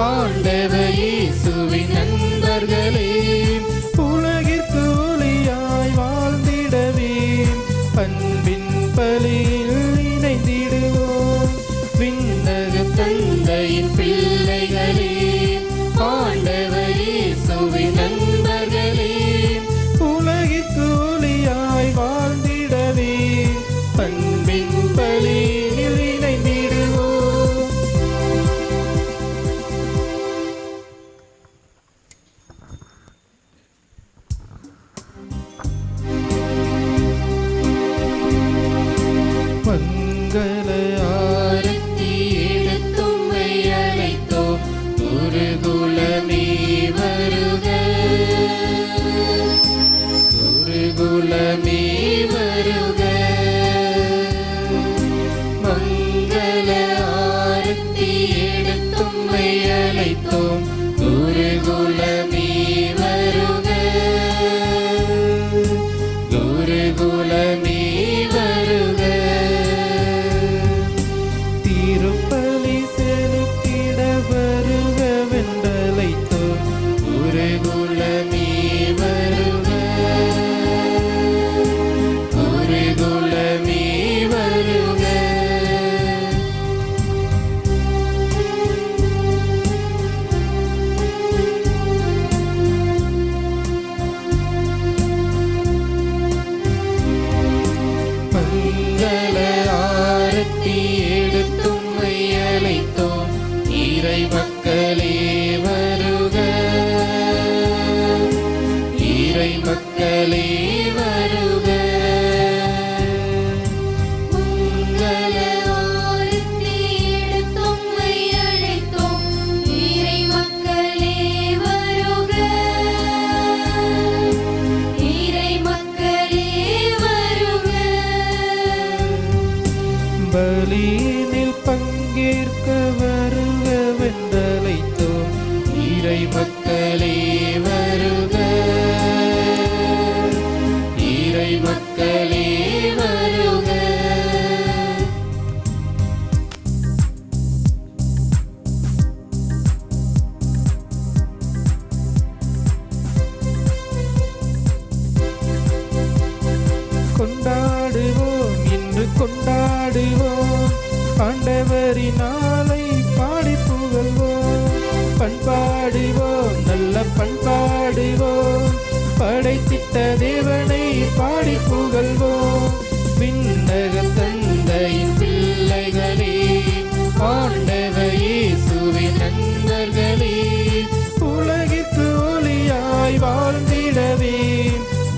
ஆண்டவர் இயேசுவின் நண்பர்களே, உலகிற்கு ஒளியாய் வாழ்ந்திடவே அன்பின் பலியில் இணைந்திடுவோம். விண்ணக தந்தையின் பிள்ளைகளே, ஆண்டவர் இயேசுவின் நண்பர்களே, உலகிற்கு ஒளியாய் வாழ்ந்திடவே அன்பின் பலியில் இணைந்திடுவோம். மங்கள ஆரத்தி எடுத்தும்மை அழைத்தோம், குருகுலமே வருக, குருகுலமே வருக. மங்கள ஆரத்தி எடுத்தும்மை அழைத்தோம், குருகுலமே வருக, குருகுலமே வருக. திருப்பலி செலுத்திட வருகவென்றழைத்தோம், குருகுலமே வருக, குருகுலமே வருக. மங்கள ஆரத்தி எடுத்தும்மை அழைத்தோம், இறை மக்களே வருக, இறை மக்களே வருக. மங்கள ஆரத்தி எடுத்தும்மை அழைத்தோம், இறை மக்களே வருக, இறை மக்களே வருக. பலியினில் பங்கேற்க வருகவென்றழைத்தோம், இறை மக்களே வருக, இறை மக்களே வருக. கொண்டாடுவோம் இன்று கொண்டாடுவோம், ஆண்டவரின் நாளை பாடி புகழ்வோம். பண்பாடுவோம் நல்ல பண்பாடுவோம், படைத்திட்ட தேவனை பாடி புகழ்வோம். விண்ணக தந்தையின் பிள்ளைகளே, ஆண்டவர் இயேசுவின் நண்பர்களே, உலகிற்கு ஒளியாய் வாழ்ந்திடவே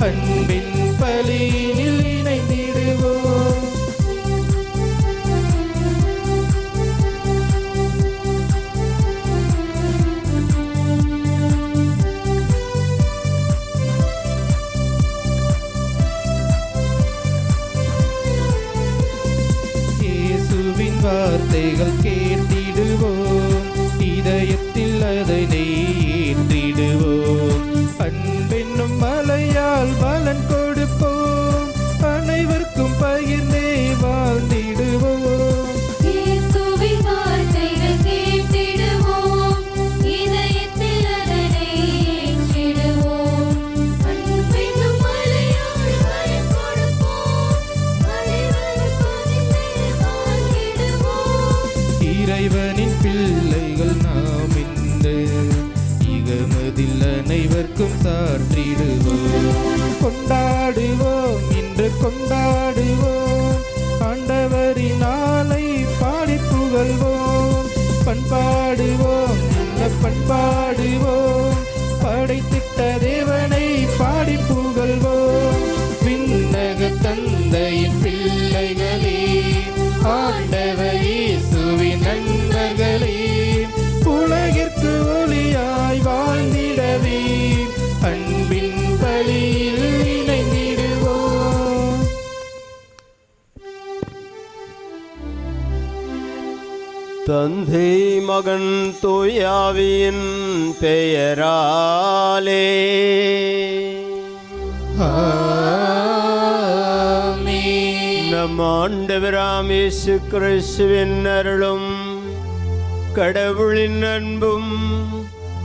அன்பின் பலியில் இணைந்திடுவோம். இயேசுவின் வார்த்தைகள் கேட்டிடுவோம், இதயத்தில் அதனை ஏற்றிடுவோம். அன்பென்னும் மலையால் பலன் கொடுப்போம், அனைவருக்கும் பகிர்ந்தே வாழ்ந்திடுவோம். இயேசுவின் வார்த்தைகள் கேட்டிடுவோம், இதயத்தில் அதனை ஏற்றிடுவோம். அன்பென்னும் மலையால் பலன் கொடுப்போம், அனைவருக்கும் பகிர்ந்தே வாழ்ந்திடுவோம். இறைவனின் பிள்ளைகள் நாம் இந்த இகமதில் அனைவருக்கும் சாற்றிடுவோம். கொண்டாடுவோம் இன்று கொண்டாடுவோம், ஆண்டவரின் நாளை பாடி புகழ்வோம். பண்பாடுவோம் நல்ல பண்பாடுவோம், படைத்திட்ட தேவனை பாடி புகழ்வோம். விண்ணக தந்தையின் பிள்ளைகளே, ஆண்டவர் இயேசுவின் நண்பர்களே, உலகிற்கு ஒளியாய் வாழ்ந்திடவே அன்பின் பலியில் இணைந்திடுவோம். தந்தை மகன் தூயாவியின் பெயராலே ஆமென். நம் ஆண்டவராம் இயேசு கிறிஸ்துவின் அருளும் கடவுளின் அன்பும்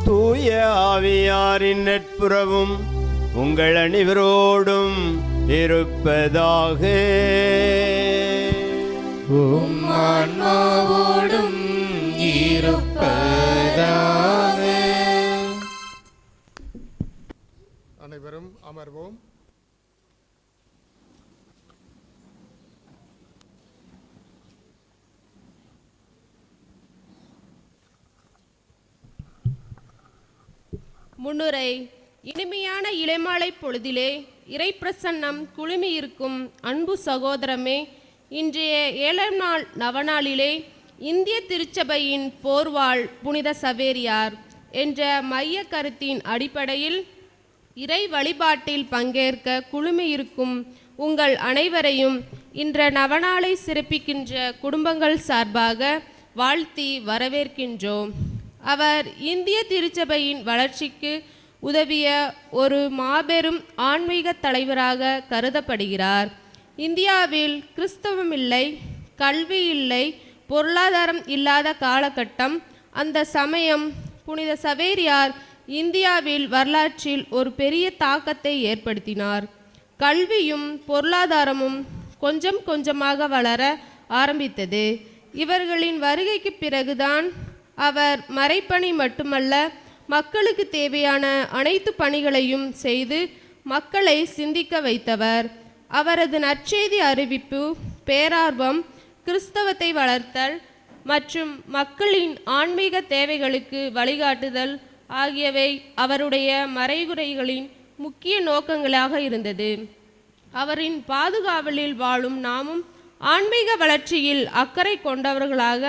தூய ஆவியாரின் நட்புறவும் உங்கள் அனைவரோடும் இருப்பதாக. உம் ஆன்மாவோடும் இருப்பதாக. அனைவரும் அமர்வோம். முன்னுரை. இனிமையான இளைமாலை பொழுதிலே இறைப்பிரசன்னம் குழுமியிருக்கும் அன்பு சகோதரமே, இன்றைய 7ஆம் நாள் நவநாளிலே இந்திய திருச்சபையின் போர்வாள் புனித சவேரியார் என்ற மைய கருத்தின் அடிப்படையில் இறை வழிபாட்டில் பங்கேற்க குழுமியிருக்கும் உங்கள் அனைவரையும் இன்ற நவநாளை சிறப்பிக்கின்ற குடும்பங்கள் சார்பாக வாழ்த்தி வரவேற்கின்றோம். அவர் இந்திய திருச்சபையின் வளர்ச்சிக்கு உதவிய ஒரு மாபெரும் ஆன்மீக தலைவராக கருதப்படுகிறார். இந்தியாவில் கிறிஸ்தவம் இல்லை, கல்வி இல்லை, பொருளாதாரம் இல்லாத காலகட்டம். அந்த சமயம் புனித சவேரியார் இந்தியாவில் வரலாற்றில் ஒரு பெரிய தாக்கத்தை ஏற்படுத்தினார். கல்வியும் பொருளாதாரமும் கொஞ்சம் கொஞ்சமாக வளர ஆரம்பித்தது. இவர்களின் வருகைக்கு பிறகுதான் அவர் மறைப்பணி மட்டுமல்ல, மக்களுக்கு தேவையான அனைத்து பணிகளையும் செய்து மக்களை சிந்திக்க வைத்தவர். அவரது நற்செய்தி அறிவிப்பு, பேரார்வம், கிறிஸ்தவத்தை வளர்த்தல் மற்றும் மக்களின் ஆன்மீக தேவைகளுக்கு வழிகாட்டுதல் ஆகியவை அவருடைய மறைகுறைகளின் முக்கிய நோக்கங்களாக இருந்தது. அவரின் பாதுகாவலில் வாழும் நாமும் ஆன்மீக வளர்ச்சியில் அக்கறை கொண்டவர்களாக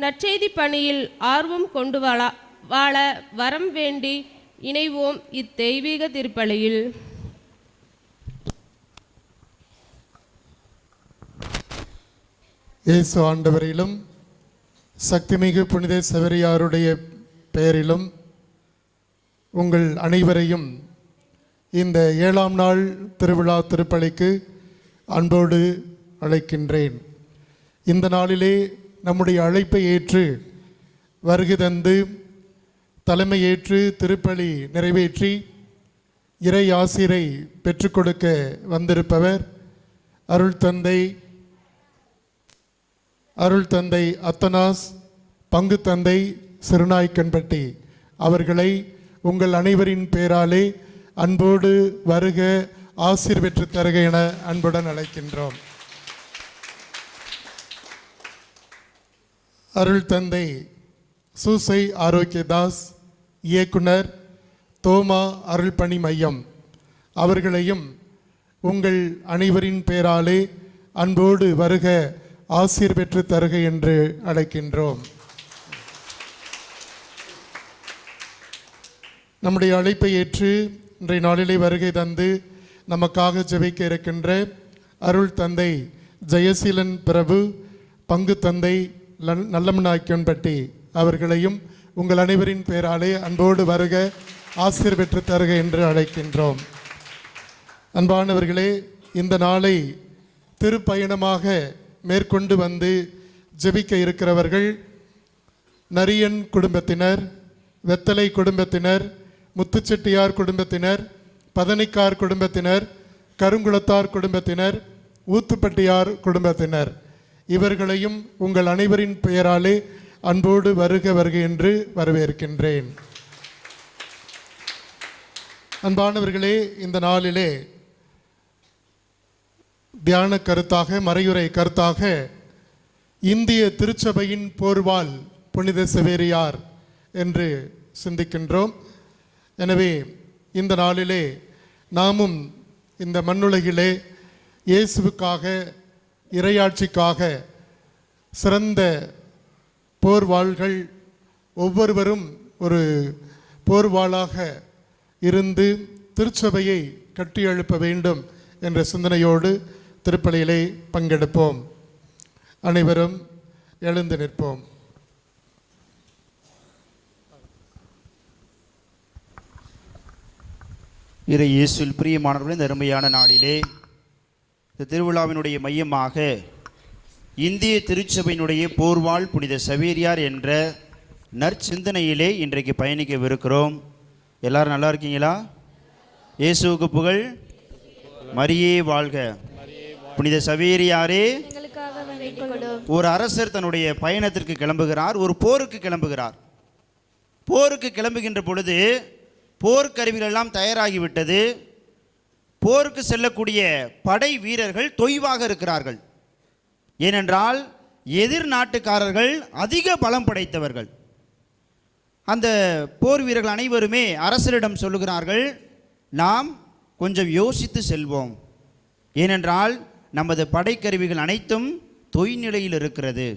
நற்செய்தி பணியில் ஆர்வம் கொண்டு வாழ வரம் வேண்டி இணைவோம் இத்தெய்வீக திருப்பலியில். இயேசு ஆண்டவரிலும் சக்திமிகு புனித சவேரியாருடைய பெயரிலும் உங்கள் அனைவரையும் இந்த 7ஆம் நாள் திருவிழா திருப்பலிக்கு அன்போடு அழைக்கின்றேன். இந்த நாளிலே நம்முடைய அழைப்பை ஏற்று வருகை தந்து தலைமையேற்று திருப்பலி நிறைவேற்றி இறை ஆசிரை பெற்றுக் கொடுக்க வந்திருப்பவர் அருள் தந்தை அத்தனாஸ் பங்கு தந்தை சிறுநாய்க்கன்பட்டி அவர்களை உங்கள் அனைவரின் பேராலே அன்போடு வருக, ஆசீர் பெற்று தருக என அன்புடன் அழைக்கின்றோம். அருள் தந்தை சூசை ஆரோக்கியதாஸ், இயக்குனர், தோமா அருள்பணி மையம் அவர்களையும் உங்கள் அனைவரின் பேராலே அன்போடு வருக, ஆசீர் பெற்று தருக என்று அழைக்கின்றோம். நம்முடைய அழைப்பை ஏற்று இன்றைய நாளிலே வருகை தந்து நமக்காக ஜெபிக்க இருக்கின்ற அருள் தந்தை ஜெயசீலன் பிரபு, பங்கு தந்தை நல்லமநாய்க்கன்பட்டி அவர்களையும் உங்கள் அனைவரின் பேராலே அன்போடு வருக, ஆசீர் பெற்று தருக என்று அழைக்கின்றோம். அன்பானவர்களே, இந்த நாளை திருப்பயணமாக மேற்கொண்டு வந்து ஜெபிக்க இருக்கிறவர்கள் நரியன் குடும்பத்தினர், வெத்தலை குடும்பத்தினர், முத்துச்செட்டியார் குடும்பத்தினர், பதனிக்கார் குடும்பத்தினர், கருங்குளத்தார் குடும்பத்தினர், ஊத்துப்பட்டியார் குடும்பத்தினர் இவர்களையும் உங்கள் அனைவரின் பெயராலே அன்போடு வருக வருக என்று வரவேற்கின்றேன். அன்பானவர்களே, இந்த நாளிலே தியான கருத்தாக, மறையுரை கருத்தாக இந்திய திருச்சபையின் போர்வாள் புனித சவேரியார் என்று சிந்திக்கின்றோம். எனவே இந்த நாளிலே நாமும் இந்த மண்ணுலகிலே இயேசுவுக்காக, இறையாட்சிக்காக சிறந்த போர்வாள்கள் ஒவ்வொருவரும் ஒரு போர்வாளாக இருந்து திருச்சபையை கட்டியெழுப்ப வேண்டும் என்ற சிந்தனையோடு திருப்பலியிலே பங்கெடுப்போம். அனைவரும் எழுந்து நிற்போம். இறை இயேசுவில் பிரியமானவர்களே, இந்த அருமையான நாளிலே இந்த திருவிழாவினுடைய மையமாக இந்திய திருச்சபையினுடைய போர்வாள் புனித சவேரியார் என்ற நற்சிந்தனையிலே இன்றைக்கு பயணிக்கவிருக்கிறோம். எல்லாரும் நல்லா இருக்கீங்களா? இயேசுவுக்கு புகழ், மரியே வாழ்க. புனித சவேரியாரே, ஒரு அரசர் தன்னுடைய பயணத்திற்கு கிளம்புகிறார், ஒரு போருக்கு கிளம்புகிறார். போருக்கு கிளம்புகின்ற பொழுது போர்க்கருவிகள் எல்லாம் தயாராகிவிட்டது. போருக்கு செல்லக்கூடிய படை வீரர்கள் தொய்வாக இருக்கிறார்கள். ஏனென்றால் எதிர் நாட்டுக்காரர்கள் அதிக பலம் படைத்தவர்கள். அந்த போர் வீரர்கள் அனைவருமே அரசரிடம் சொல்லுகிறார்கள், நாம் கொஞ்சம் யோசித்து செல்வோம், ஏனென்றால் நமது படைக்கருவிகள் அனைத்தும் தொய்நிலையில் இருக்கிறது.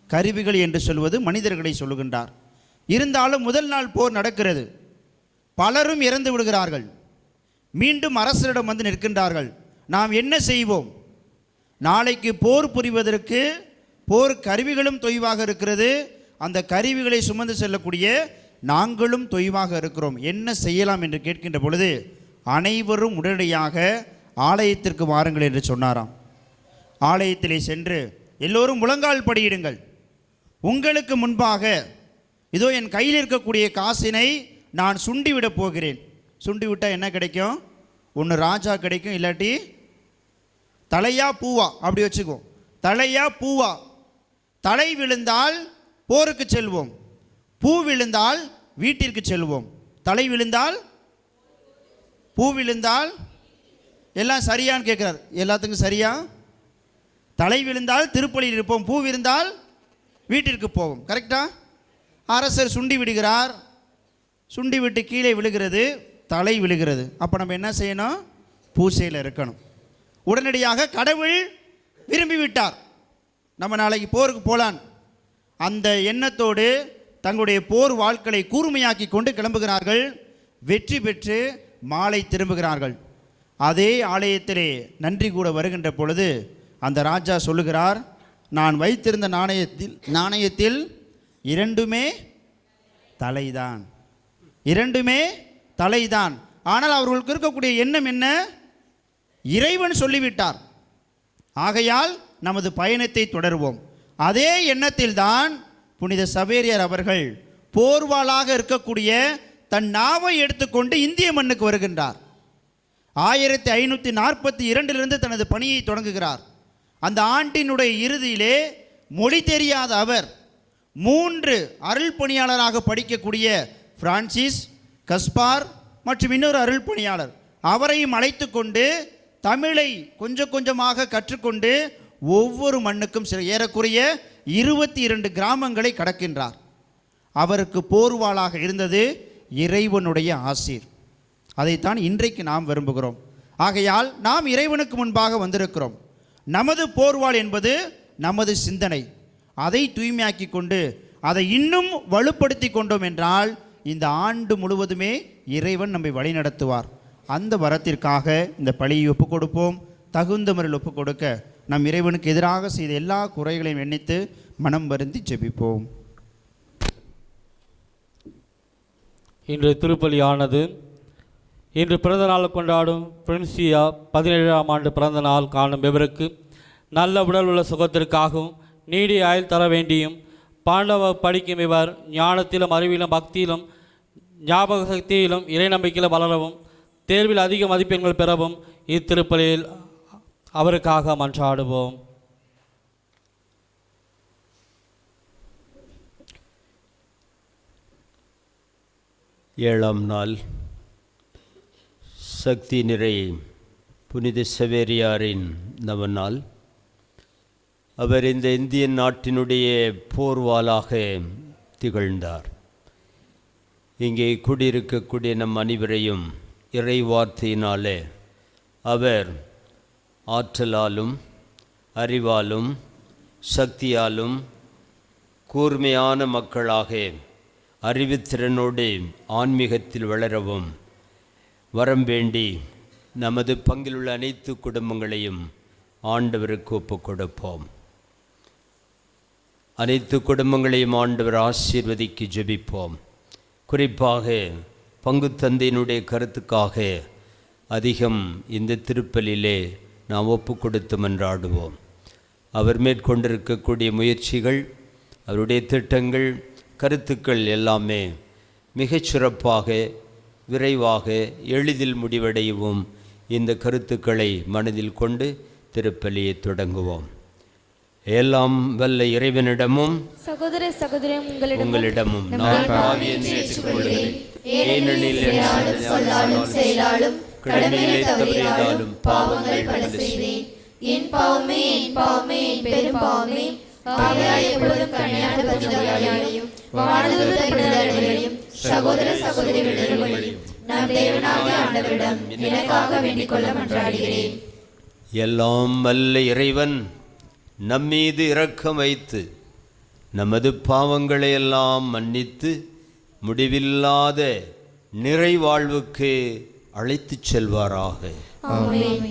கருவிகள் என்று சொல்வது மனிதர்களை சொல்லுகின்றார். இருந்தாலும் முதல் நாள் போர் நடக்கிறது, பலரும் இறந்து விடுகிறார்கள். மீண்டும் அரசரிடம் வந்து நிற்கின்றார்கள், நாம் என்ன செய்வோம்? நாளைக்கு போர் புரிவதற்கு போர் கருவிகளும் தொய்வாக இருக்கிறது, அந்த கருவிகளை சுமந்து செல்லக்கூடிய நாங்களும் தொய்வாக இருக்கிறோம், என்ன செய்யலாம் என்று கேட்கின்ற பொழுது அனைவரும் உடனடியாக ஆலயத்திற்கு வாருங்கள் என்று சொன்னாராம். ஆலயத்திலே சென்று எல்லோரும் முழங்கால் படியிடுங்கள், உங்களுக்கு முன்பாக இதோ என் கையில் இருக்கக்கூடிய காசினை நான் சுண்டிவிடப் போகிறேன். சுண்டிவிட்டால் என்ன கிடைக்கும்? ஒன்று ராஜா கிடைக்கும், இல்லாட்டி தலையா பூவா, அப்படி வச்சுக்கோ. தலையா பூவா, தலை விழுந்தால் போருக்கு செல்வோம், பூ விழுந்தால் வீட்டிற்கு செல்வோம். தலை விழுந்தால், பூ விழுந்தால், எல்லாம் சரியான்னு கேட்குறார். எல்லாத்துக்கும் சரியா? தலை விழுந்தால் திருப்பலியில் இருப்போம், பூ விழுந்தால் வீட்டிற்கு போவோம். கரெக்டா? அரசர் சுண்டி விடுகிறார், சுண்டி விட்டு கீழே விழுகிறது, தலை விழுகிறது. அப்போ நம்ம என்ன செய்யணும்? பூசையில் இருக்கணும். உடனடியாக கடவுள் விரும்பிவிட்டார், நம்ம நாளைக்கு போருக்கு போகலான். அந்த எண்ணத்தோடு தங்களுடைய போர் வாழ்க்கையை கூர்மையாக்கி கொண்டு கிளம்புகிறார்கள். வெற்றி பெற்று மாலை திரும்புகிறார்கள். அதே ஆலயத்திலே நன்றி கூட வருகின்ற பொழுது அந்த ராஜா சொல்லுகிறார், நான் வைத்திருந்த நாணயத்தில் இரண்டுமே தலைதான், இரண்டுமே தலைதான். ஆனால் அவர்களுக்கு இருக்கக்கூடிய எண்ணம் என்ன? இறைவன் சொல்லிவிட்டார், ஆகையால் நமது பயணத்தை தொடருவோம். அதே எண்ணத்தில்தான் புனித சவேரியார் அவர்கள் போர்வாளாக இருக்கக்கூடிய தன் நாவை எடுத்துக்கொண்டு இந்திய மண்ணுக்கு வருகின்றார். 1542 தனது பணியை தொடங்குகிறார். அந்த ஆண்டினுடைய இறுதியிலே மொழி தெரியாத அவர் 3 அருள் பணியாளராக படிக்கக்கூடிய பிரான்சிஸ், கஸ்பார் மற்றும் இன்னொரு அருள் பணியாளர், அவரையும் அழைத்து கொண்டு தமிழை கொஞ்சம் கொஞ்சமாக கற்றுக்கொண்டு ஒவ்வொரு மண்ணுக்கும் ஏறக்குறைய 22 கிராமங்களை கடக்கின்றார். அவருக்கு போர்வாளாக இருந்தது இறைவனுடைய ஆசீர். அதைத்தான் இன்றைக்கு நாம் விரும்புகிறோம். ஆகையால் நாம் இறைவனுக்கு முன்பாக வந்திருக்கிறோம். நமது போர்வாள் என்பது நமது சிந்தனை. அதை தூய்மையாக்கி கொண்டு அதை இன்னும் வலுப்படுத்தி கொண்டோம் என்றால் இந்த ஆண்டு முழுவதுமே இறைவன் நம்மை வழிநடத்துவார். அந்த வரத்திற்காக இந்த பலியை ஒப்புக் கொடுப்போம். தகுந்த முறையில் ஒப்புக் கொடுக்க நம் இறைவனுக்கு எதிராக செய்த எல்லா குறைகளையும் எண்ணித்து மனம் வருந்தி ஜெபிப்போம். இன்று திருப்பலியானது இன்று பிறந்த நாள் கொண்டாடும் பிரின்சியா 17ஆம் ஆண்டு பிறந்த நாள் காணும் இவருக்கு நல்ல உடல் உள்ள சுகத்திற்காகவும் நீடிய ஆயுள் தர வேண்டியும், பாண்டவ படிக்கும் இவர் ஞானத்திலும் அறிவிலும் பக்தியிலும் ஞாபக சக்தியிலும் இறை நம்பிக்கையில் வளரவும் தேர்வில் அதிக மதிப்பெண்கள் பெறவும் இத்திருப்பலியில் அவருக்காக மன்றாடுவோம். ஏழாம் நாள் சக்தி நிறை புனித சவேரியாரின் நவநாள். அவர் இந்த இந்திய நாட்டினுடைய போர்வாளாக திகழ்ந்தார். இங்கே குடியிருக்கக்கூடிய நம் அனைவரையும் இறை வார்த்தையினாலே அவர் ஆற்றலாலும் அறிவாலும் சக்தியாலும் கூர்மையான மக்களாக அறிவுத்திறனோடு ஆன்மீகத்தில் வளரவும் வரம் வேண்டி நமது பங்கிலுள்ள அனைத்து குடும்பங்களையும் ஆண்டவருக்கு ஒப்புக் கொடுப்போம். அனைத்து குடும்பங்களையும் ஆண்டவர் ஆசீர்வதிக்கு ஜெபிப்போம். குறிப்பாக பங்கு தந்தையினுடைய கருத்துக்காக அதிகம் இந்த திருப்பலிலே நாம் ஒப்பு கொடுத்து மன்றாடுவோம். அவர் மேற்கொண்டிருக்கக்கூடிய முயற்சிகள், அவருடைய திட்டங்கள் கருத்துக்கள் எல்லாமே மிகச் சிறப்பாக, விரைவாக, எளிதில் முடிவடையவும் இந்த கருத்துக்களை மனதில் கொண்டு திருப்பலியை தொடங்குவோம். எல்லாம் வல்ல இறைவனிடமும் சகோதர சகோதரம் உங்களிடமும் நான் பாவி என்று ஏற்றுக்கொள்கிறேன். ஏனெனில் என் சொல்லாலும் செயலாலும் கடமையை தவறினாலும் பாவங்கள் பல செய்தேன். என் பாவமே என் பாவமே என் பெரும் பாவமே. ஆகையால் எப்பொழுதும் கன்னியான பரிசுத்தவான்களையும் வானதூதர்களையும் சகோதர சகோதரிகளையும் நம் தேவனாகிய ஆண்டவரிடம் எனக்காக வேண்டிக் கொள்ள மன்றாடுகிறேன். எல்லாம் வல்ல இறைவன் நம்மீது இரக்கம் வைத்து நமது பாவங்களை எல்லாம் மன்னித்து முடிவில்லாத நிறைவாழ்வுக்கு அழைத்துச் செல்வாராக. ஆமென்.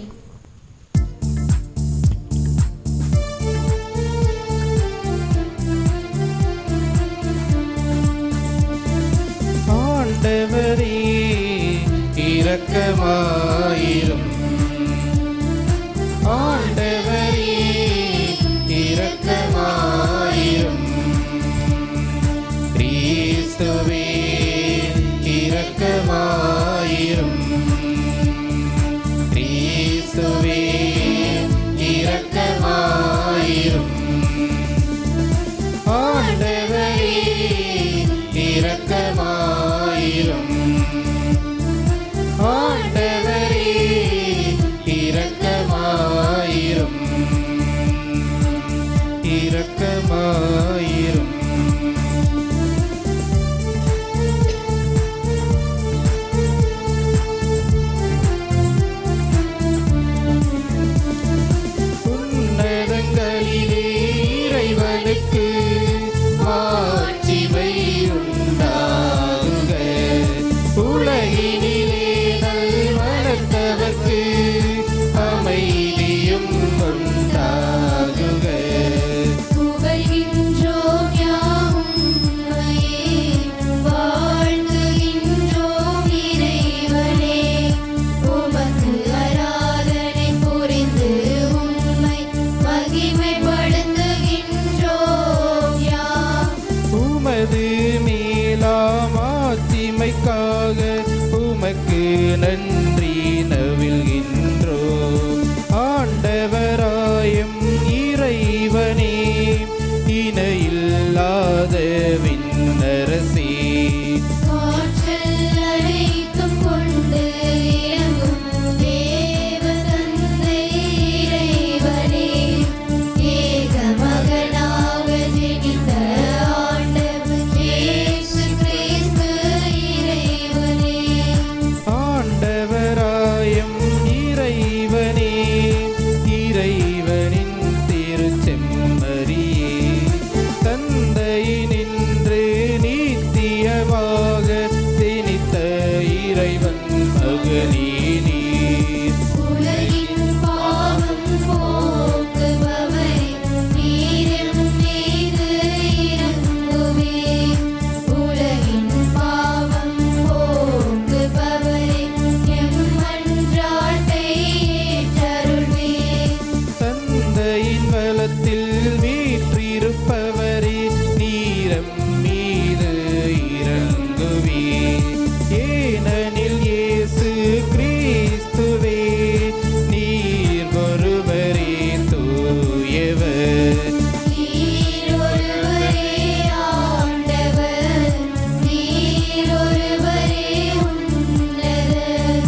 ஆண்டவரே இரக்கமாயிரும். ஆண்டவரே இரக்கமாயிரும். கிறிஸ்துவே இரக்கமாயிரும். கிறிஸ்துவே இரக்கமாயிரும். ஆண்டவரே இரக்கமாயிரும். ஆண்டவரே இரக்கமாயிரும். இரக்கமாயிரும். உன்னதங்களிலே இறைவனுக்கு மாட்சிமை உண்டாகுக. உலகினிலே நல்வனத்தவர்க்கு அமைதியும் உண்டாகுக. புகழ்கின்றோம் யாம் உம்மையே, வாழ்த்துகின்றோம் இறைவனே. உமக்கு ஆராதனை புரிந்து உம்மை மகிமைப்படுத்துகின்றோம் யாம். உமது மேலாம் ஆட்சிமைக்காக உமக்கு நன்றி நவில்கின்றோம். ஆண்டவராயும் இறைவனே, இணையில்லாத விண்ணரசே, ஆற்றல் அனைத்தும் கொண்டு இயங்கும் தேவ தந்தை இறைவனே. ஏக மகனாக ஜெனித்த ஆண்டவர் இயேசு கிறிஸ்து இறைவனே. ஆண்டவராயும் இறைவனே, இறைவனின் திருச்செம்மறியே, தந்தையினின்று நித்தியமாக திணித்த இறைவன் மகனே நீர். உலகின் பாவம் போக்குபவரே, நீர் மீது இறங்குவே. உலகின் பாவம் போக்குபவரே, எம் மன்றாட்டை ஏற்றருள்வே. தந்தையின் வலத்தில் வீற்றிருப்பவரே, நீரம் மீது இறங்குவே. ஏனெனில் இயேசு கிறிஸ்துவே, நீர் ஒருவரே தூயவர். நீர் ஒருவரே ஆண்டவர், நீர் ஒருவரே உன்னதர்.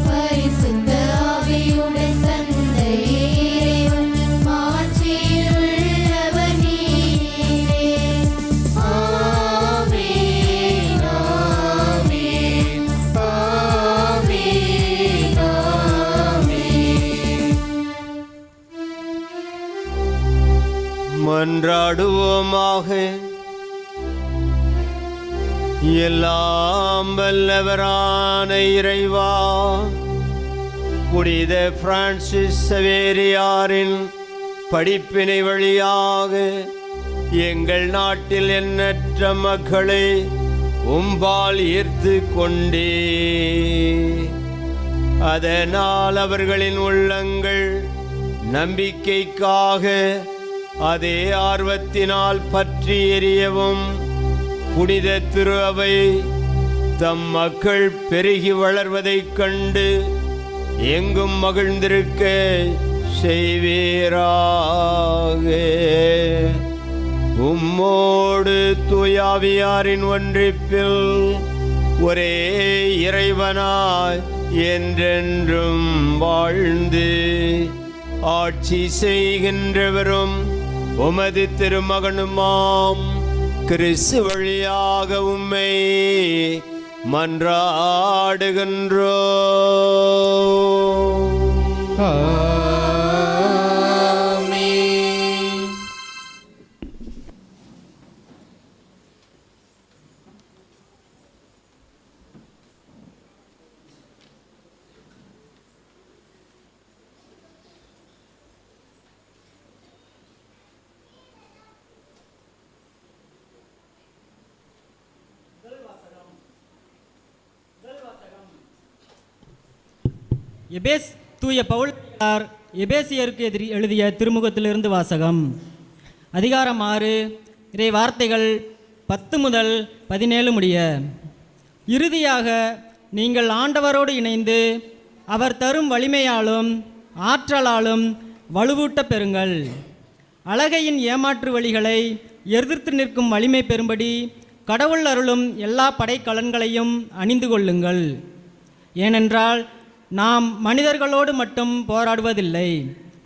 பரிசுத்த ஆவியுடன் தந்தை இறைவன் மாட்சியில் உள்ளவர் நீரே. ஆமென். ஆமென். ஆமென். ஆமென். மன்றாடுவோமாக. எல்லாம் வல்லவரான இறைவா, புனித பிரான்சிஸ் சவேரியாரின் படிப்பினை வழியாக எங்கள் நாட்டில் எண்ணற்ற மக்களை உம்பால் ஈர்த்து கொண்டே, அதனால் அவர்களின் உள்ளங்கள் நம்பிக்கைக்காக அதே ஆர்வத்தினால் பற்றி எரியவும் புனித திரு அவை தம் மக்கள் பெருகி வளர்வதைக் கண்டு எங்கும் மகிழ்ந்திருக்க செய்வீராக. உம்மோடு தூயாவியாரின் ஒன்றிப்பில் ஒரே இறைவனாய் என்றென்றும் வாழ்ந்து ஆட்சி செய்கின்றவரும் உமது திருமகனுமாம் கிறிஸ்து வழியாக உம்மை மன்றாடுகின்றோம். ஆமென். எபேஸ் தூய பவுல் எபேசியருக்கு எழுதிய திருமுகத்திலிருந்து வாசகம். அதிகாரம் 6, இறை வார்த்தைகள் 10 முதல் 17 முடிய. இறுதியாக நீங்கள் ஆண்டவரோடு இணைந்து அவர் தரும் வலிமையாலும் ஆற்றலாலும் வலுவூட்ட பெறுங்கள். அழகையின் ஏமாற்று வழிகளை எதிர்த்து நிற்கும் வலிமை பெறும்படி கடவுள் அருளும் எல்லா படைக்கலன்களையும் அணிந்து கொள்ளுங்கள். ஏனென்றால் நாம் மனிதர்களோடு மட்டும் போராடுவதில்லை.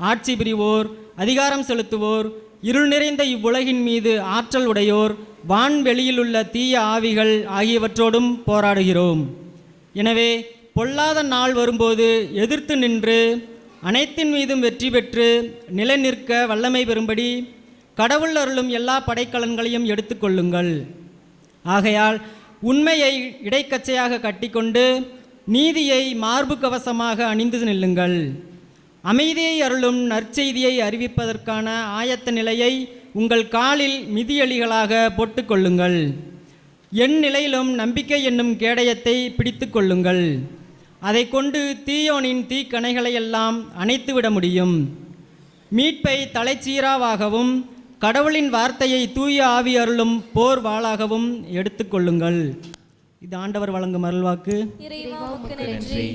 ஆட்சி புரிவோர், அதிகாரம் செலுத்துவோர், இருள் நிறைந்த இவ்வுலகின் மீது ஆற்றல் உடையோர், வான்வெளியிலுள்ள தீய ஆவிகள் ஆகியவற்றோடும் போராடுகிறோம். எனவே பொல்லாத நாள் வரும்போது எதிர்த்து நின்று அனைத்தின் மீதும் வெற்றி பெற்று நிலை நிற்க வல்லமை பெறும்படி கடவுள் அருளும் எல்லா படைக்கலன்களையும் எடுத்துக்கொள்ளுங்கள். ஆகையால் உண்மையை இடைக்கச்சையாக கட்டிக்கொண்டு நீதியை மார்பு கவசமாக அணிந்து நில்லுங்கள். அமைதியை அருளும் நற்செய்தியை அறிவிப்பதற்கான ஆயத்த நிலையை உங்கள் காலில் மிதியலிகளாக போட்டுக்கொள்ளுங்கள். என் நிலையிலும் நம்பிக்கை என்னும் கேடயத்தை பிடித்து கொள்ளுங்கள். அதை கொண்டு தீயோனின் தீக்கணைகளையெல்லாம் அணைத்துவிட முடியும். மீட்பை தலைச்சீராவாகவும் கடவுளின் வார்த்தையை தூய ஆவி அருளும் போர் வாளாகவும் எடுத்துக்கொள்ளுங்கள். இது ஆண்டவர் வழங்கும் அருள்வாக்கு. இறைவா உமக்கு நன்றி.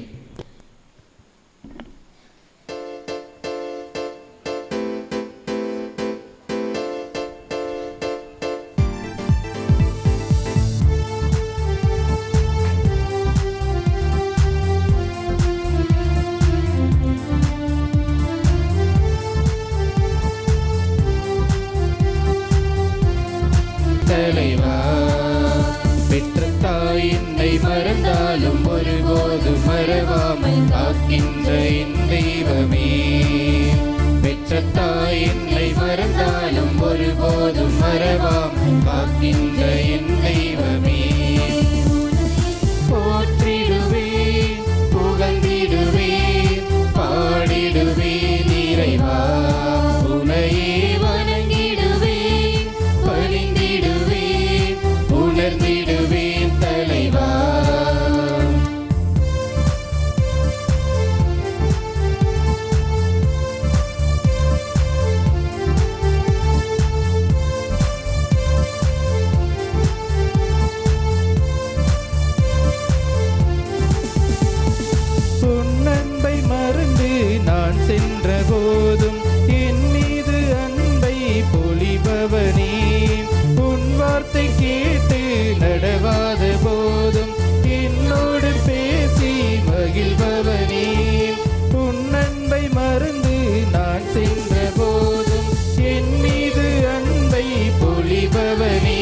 தலைவா, பெற்ற தாய் என்னை மறந்தாலும் ஒருபோதும் மறவாமல் காக்கின்ற என் தெய்வமே. பெற்ற தாய் என்னை மறந்தாலும் ஒருபோதும் மறவாமல் காக்கின்ற என் தெய்வமே. போற்றிடுவேன், புகழ்ந்திடுவேன், பாடிடுவேன் இறைவா. உனையே வணங்கிடுவேன், பணிந்திடுவேன், உணர்ந்திடுவேன் தலைவா. உன் அன்பை மறந்து நான் சென்ற போதும் என் மீது அன்பை பொழிபவனே. உன் வார்த்தை கேட்டு நடவாத போதும் என்னோடு பேசி மகிழ்பவனே. உன் அன்பை மறந்து நான் சென்ற போதும் என் மீது அன்பை பொழிபவனே.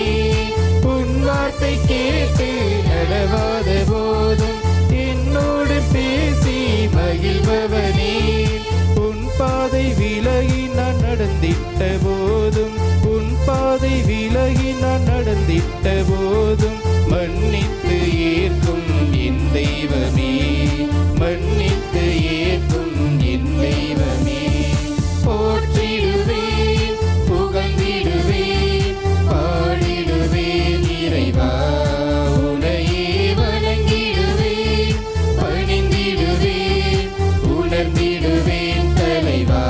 உன் வார்த்தை கேட்டு நடவாத போதும் என்னோடு பேசி மகிழ்பவனே. உன் பாதை விலகி நான் நடந்திட்ட போதும், உன் பாதை விலகி நான் நடந்திட்ட போதும் மன்னித்து ஏற்கும் என் தெய்வமே, மன்னித்து ஏற்கும் என் தெய்வமே. போற்றிடுவேன், புகழ்ந்திடுவேன், பாடிடுவேன் இறைவா. உனையே வணங்கிடுவேன், பணிந்திடுவேன், உணர்ந்திடுவேன் தலைவா.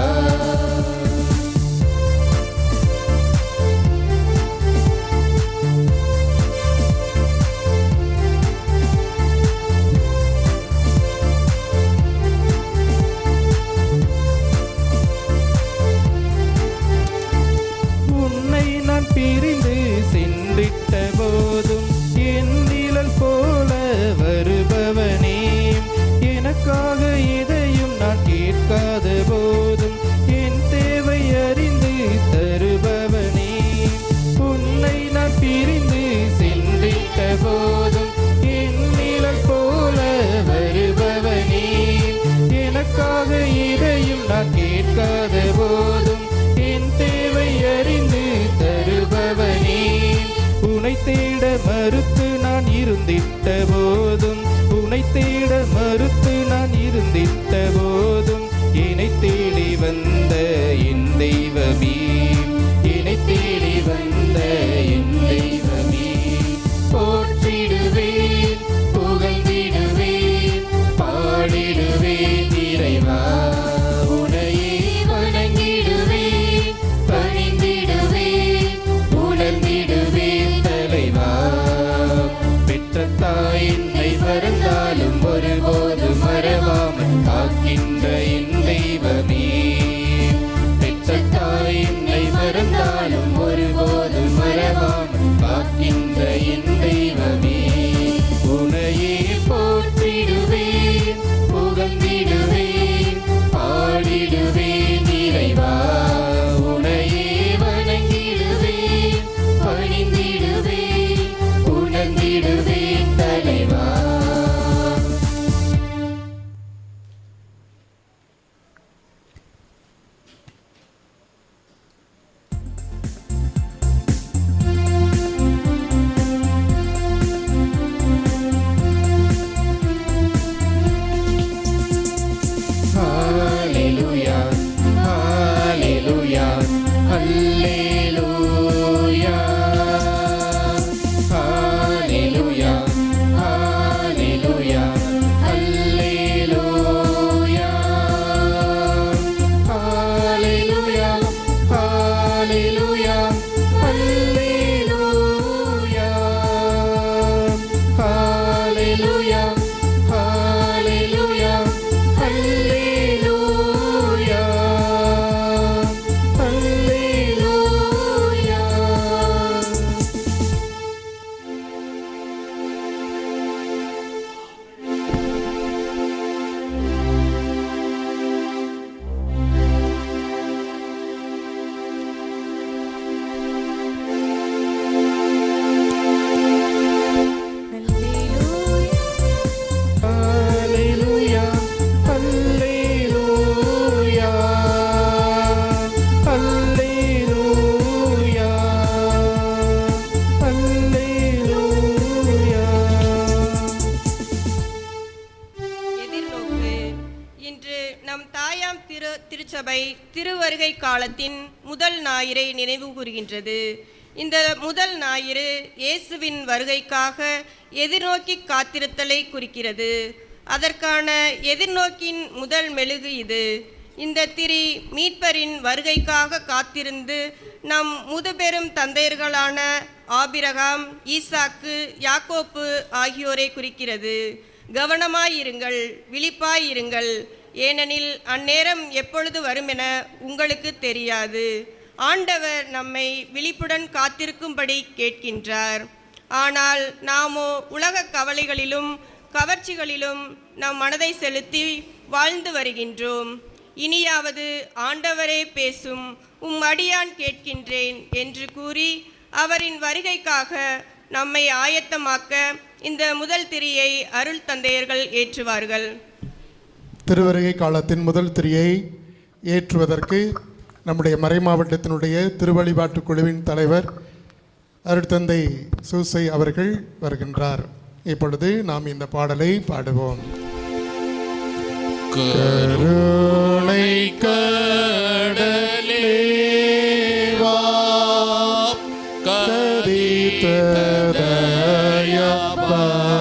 மறந்தாலும் ஒருபோதும் மறவாமல் காக்கின்ற என் தெய்வமே, உனையே போற்றிடுவேன், புகழ்ந்திடுவேன், பாடிடுவேன் இறைவா. உனையே வணங்கிடுவேன், பணிந்திடுவேன், உணர்ந்திடுவேன் தலைவா. Hallelujah, hallelujah, hallelujah, hallelujah, hallelujah, hallelujah, hallelujah, hallelujah, hallelujah, hallelujah, hallelujah, hallelujah, hallelujah. Hallelujah, hallelujah, hallelujah, hallelujah. எதிர்நோக்கு. இன்று நம் தாயாம் திருச்சபை திருவருகை காலத்தின் முதல் ஞாயிறை நினைவு கூறுகின்றது. இந்த முதல் ஞாயிறு இயேசுவின் வருகைக்காக எதிர்நோக்கி காத்திருத்தலை குறிக்கிறது. அதற்கான எதிர்நோக்கின் முதல் மெழுகு இது. இந்த திரி மீட்பரின் வருகைக்காக காத்திருந்து நம் முதுபெரும் தந்தையர்களான ஆபிரகாம், ஈசாக்கு, யாக்கோப்பு ஆகியோரை குறிக்கிறது. கவனமாயிருங்கள், விழிப்பாயிருங்கள், ஏனெனில் அந்நேரம் எப்பொழுது வருமென உங்களுக்கு தெரியாது. ஆண்டவர் நம்மை விழிப்புடன் காத்திருக்கும்படி கேட்கின்றார். ஆனால் நாமோ உலக கவலைகளிலும் கவர்ச்சிகளிலும் நம் மனதை செலுத்தி வாழ்ந்து வருகின்றோம். இனியாவது ஆண்டவரே பேசும், உம் அடியான் கேட்கின்றேன் என்று கூறி அவரின் வருகைக்காக நம்மை ஆயத்தமாக்க இந்த முதல் திரியை அருள் தந்தையர்கள் ஏற்றுவார்கள். திருவருகை காலத்தின் முதல் திரியை ஏற்றுவதற்கு நம்முடைய மறைமாவட்டத்தினுடைய திருவழிபாட்டு குழுவின் தலைவர் அருட்தந்தை சூசை அவர்கள் வருகின்றார். இப்பொழுது நாம் இந்த பாடலை பாடுவோம். கருணை கடலே வா, கதித்த தயா பரவாம்,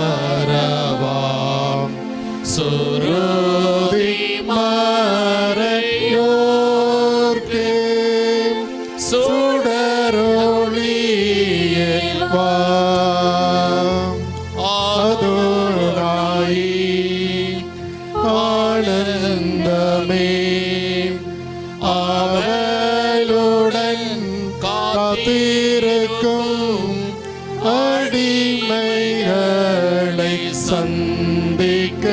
சுருதி மறையோர்க்கு சுடரொளியே வா, அதோனாயி ஆனந்தமே அவளுடன் காத்திருக்கும் அடிமைகளை சந்திக்க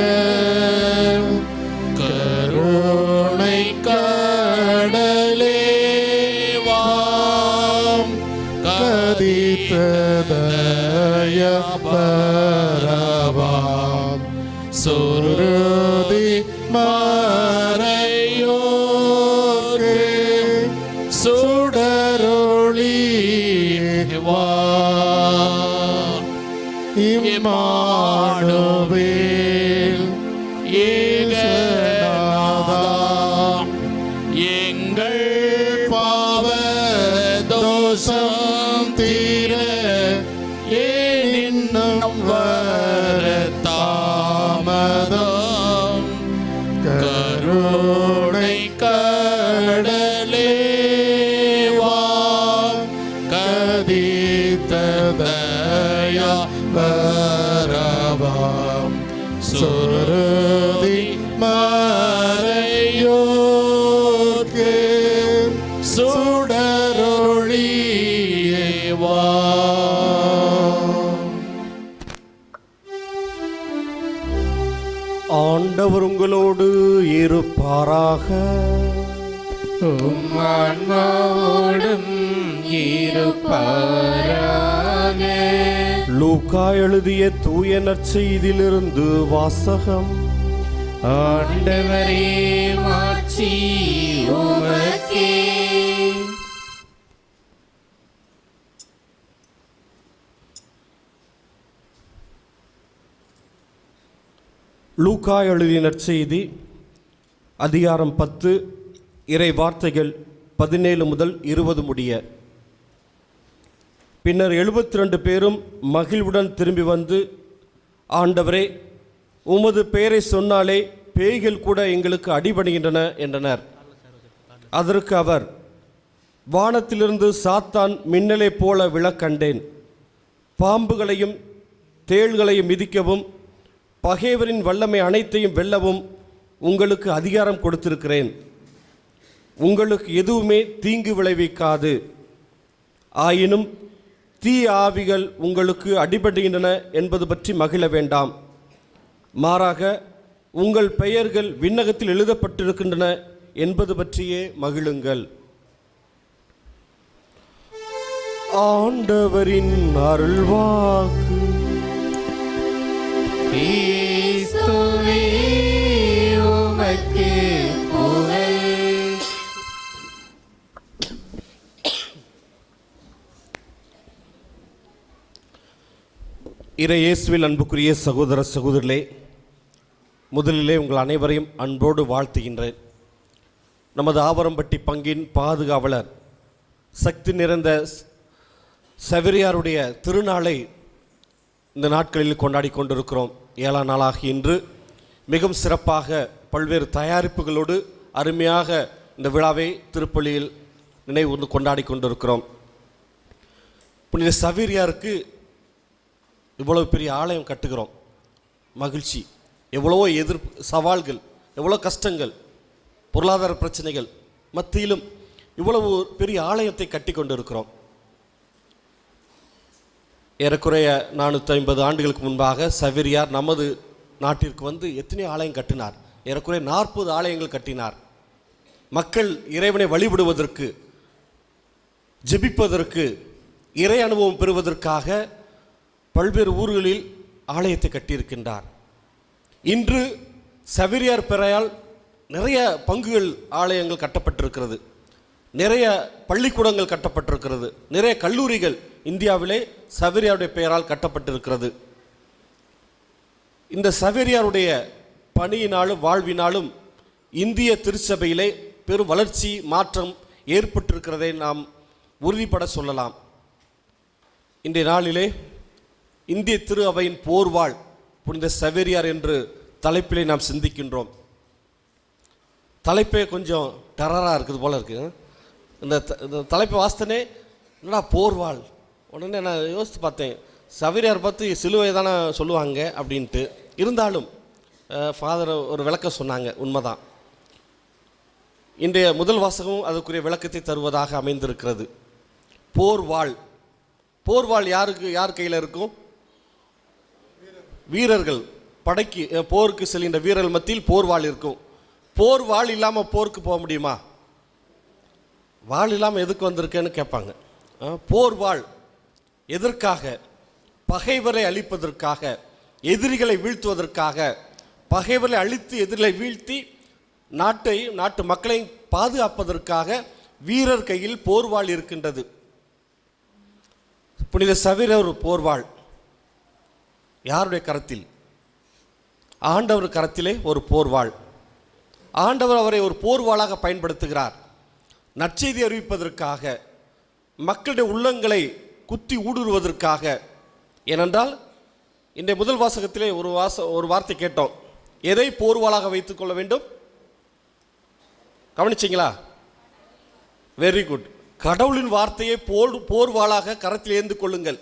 கருணை கடலே வாம், கதித்ததய பரவாம், சுருதி மறையோர்க்கு சுடரொளியே வா, இம்மானுவேல் ஏகநாதா, எங்கள் பாவ தோஷம் தீர ஏனின்னும் வர தாமதம், கருணை கடலே வா, கதித்ததயா பரவாம், சுருதி மறையோர்க்கு சுடரொளியே வெளியே வா. ஆண்டவர் உங்களோடு இருப்பாராக. உம் ஆன்மாவோடும் இருப்பாராக. லூக்கா எழுதிய தூய நற்செய்தியிலிருந்து வாசகம். ஆண்டவரே மாட்சி உமக்கே. லூக்கா எழுதிய நற்செய்தி அதிகாரம் 10 இறை வார்த்தைகள் 17 முதல் 20 முடிய. பின்னர் 72 பேரும் மகிழ்வுடன் திரும்பி வந்து, ஆண்டவரே, உமது பெயரை சொன்னாலே பேய்கள் கூட எங்களுக்கு அடிபணிகின்றன என்றனர். அதற்கு அவர், வானத்திலிருந்து சாத்தான் மின்னலை போல விழக்கண்டேன். பாம்புகளையும் தேள்களையும் மிதிக்கவும் பகைவரின் வல்லமை அனைத்தையும் வெல்லவும் உங்களுக்கு அதிகாரம் கொடுத்திருக்கிறேன். உங்களுக்கு எதுவுமே தீங்கு விளைவிக்காது. ஆயினும் தீய ஆவிகள் உங்களுக்கு அடிபடுகின்றன என்பது பற்றி மகிழ வேண்டாம். மாறாக உங்கள் பெயர்கள் விண்ணகத்தில் எழுதப்பட்டிருக்கின்றன என்பது பற்றியே மகிழுங்கள். ஆண்டவரின் அருள்வாக்கு. கிறிஸ்துவே உமக்கு புகழ். இறை இயேசுவில் அன்புக்குரிய சகோதர சகோதரிகளே, முதலிலே உங்கள் அனைவரையும் அன்போடு வாழ்த்துகின்றேன். நமது ஆவரம்பட்டி பங்கின் பாதுகாவலர் சக்தி நிறைந்த சவேரியாருடைய திருநாளை இந்த நாட்களில் கொண்டாடி கொண்டிருக்கிறோம். 7ஆம் நாளாக இன்று மிகவும் சிறப்பாக பல்வேறு தயாரிப்புகளோடு அருமையாக இந்த விழாவை திருப்பள்ளியில் நினைவு கொண்டாடி கொண்டிருக்கிறோம். புனித சவேரியாருக்கு இவ்வளவு பெரிய ஆலயம் கட்டுகிறோம். மகிழ்ச்சி. எவ்வளவோ சவால்கள், எவ்வளோ கஷ்டங்கள், பொருளாதார பிரச்சனைகள் மத்தியிலும் இவ்வளவு பெரிய ஆலயத்தை கட்டி கொண்டிருக்கிறோம். ஏறக்குறைய 450 ஆண்டுகளுக்கு முன்பாக சவேரியார் நமது நாட்டிற்கு வந்து எத்தனை ஆலயம் கட்டினார்? ஏறக்குறைய 40 ஆலயங்கள் கட்டினார். மக்கள் இறைவனை வழிபடுவதற்கு, ஜெபிப்பதற்கு, இறை அனுபவம் பெறுவதற்காக பல்வேறு ஊர்களில் ஆலயத்தை கட்டியிருக்கின்றார். இன்று சவேரியார் பெயரால் நிறைய பங்குகள் ஆலயங்கள் கட்டப்பட்டிருக்கிறது. நிறைய பள்ளிக்கூடங்கள் கட்டப்பட்டிருக்கிறது. நிறைய கல்லூரிகள் இந்தியாவிலே சவேரியாருடைய பெயரால் கட்டப்பட்டிருக்கிறது. இந்த சவேரியாருடைய பணியினாலும் வாழ்வினாலும் இந்திய திருச்சபையிலே பெரும் வளர்ச்சி மாற்றம் ஏற்பட்டிருக்கிறதை நாம் உறுதிப்பட சொல்லலாம். இன்றைய நாளிலே இந்திய திரு அவையின் போர்வாள் புனித சவேரியார் என்று தலைப்பிலே நாம் சிந்திக்கின்றோம். தலைப்பே கொஞ்சம் டெரராக இருக்குது போல இருக்குது. இந்த தலைப்பை வாசித்தனே என்னடா போர்வாள், உடனே நான் யோசித்து பார்த்தேன், சவேரியார் பார்த்து சிலுவை தானே சொல்லுவாங்க அப்படின்ட்டு. இருந்தாலும் ஃபாதர் ஒரு விளக்கம் சொன்னாங்க, உண்மைதான். இன்றைய முதல் வாசகம் அதுக்குரிய விளக்கத்தை தருவதாக அமைந்திருக்கிறது. போர்வாள். போர்வாள் யார் கையில் இருக்கும்? வீரர்கள், படைக்கு போருக்கு செல்கின்ற வீரர்கள் மத்தியில் போர்வாள் இருக்கும். போர்வாள் இல்லாமல் போருக்கு போக முடியுமா? வாழ் இல்லாமல் எதுக்கு வந்திருக்கேன்னு கேட்பாங்க. போர்வாள் எதற்காக? பகைவரை அழிப்பதற்காக, எதிரிகளை வீழ்த்துவதற்காக. பகைவரை அழித்து எதிரிகளை வீழ்த்தி நாட்டு மக்களை பாதுகாப்பதற்காக வீரர் கையில் போர்வாள் இருக்கின்றது. புனித சவேரியார் ஒரு போர்வாள். யாருடைய கரத்தில்? ஆண்டவர் கரத்திலே ஒரு போர்வாள். ஆண்டவர் அவரை ஒரு போர்வாளாக பயன்படுத்துகிறார். நற்செய்தி அறிவிப்பதற்காக, மக்களுடைய உள்ளங்களை குத்தி ஊடுருவதற்காக. ஏனென்றால் இன்றைய முதல் வாசகத்திலே ஒரு வார்த்தை கேட்டோம். எதை போர்வாளாக வைத்துக் கொள்ள வேண்டும்? கவனிச்சிங்களா? Very good. கடவுளின் வார்த்தையை போர்வாளாக கரத்தில் ஏந்து கொள்ளுங்கள்.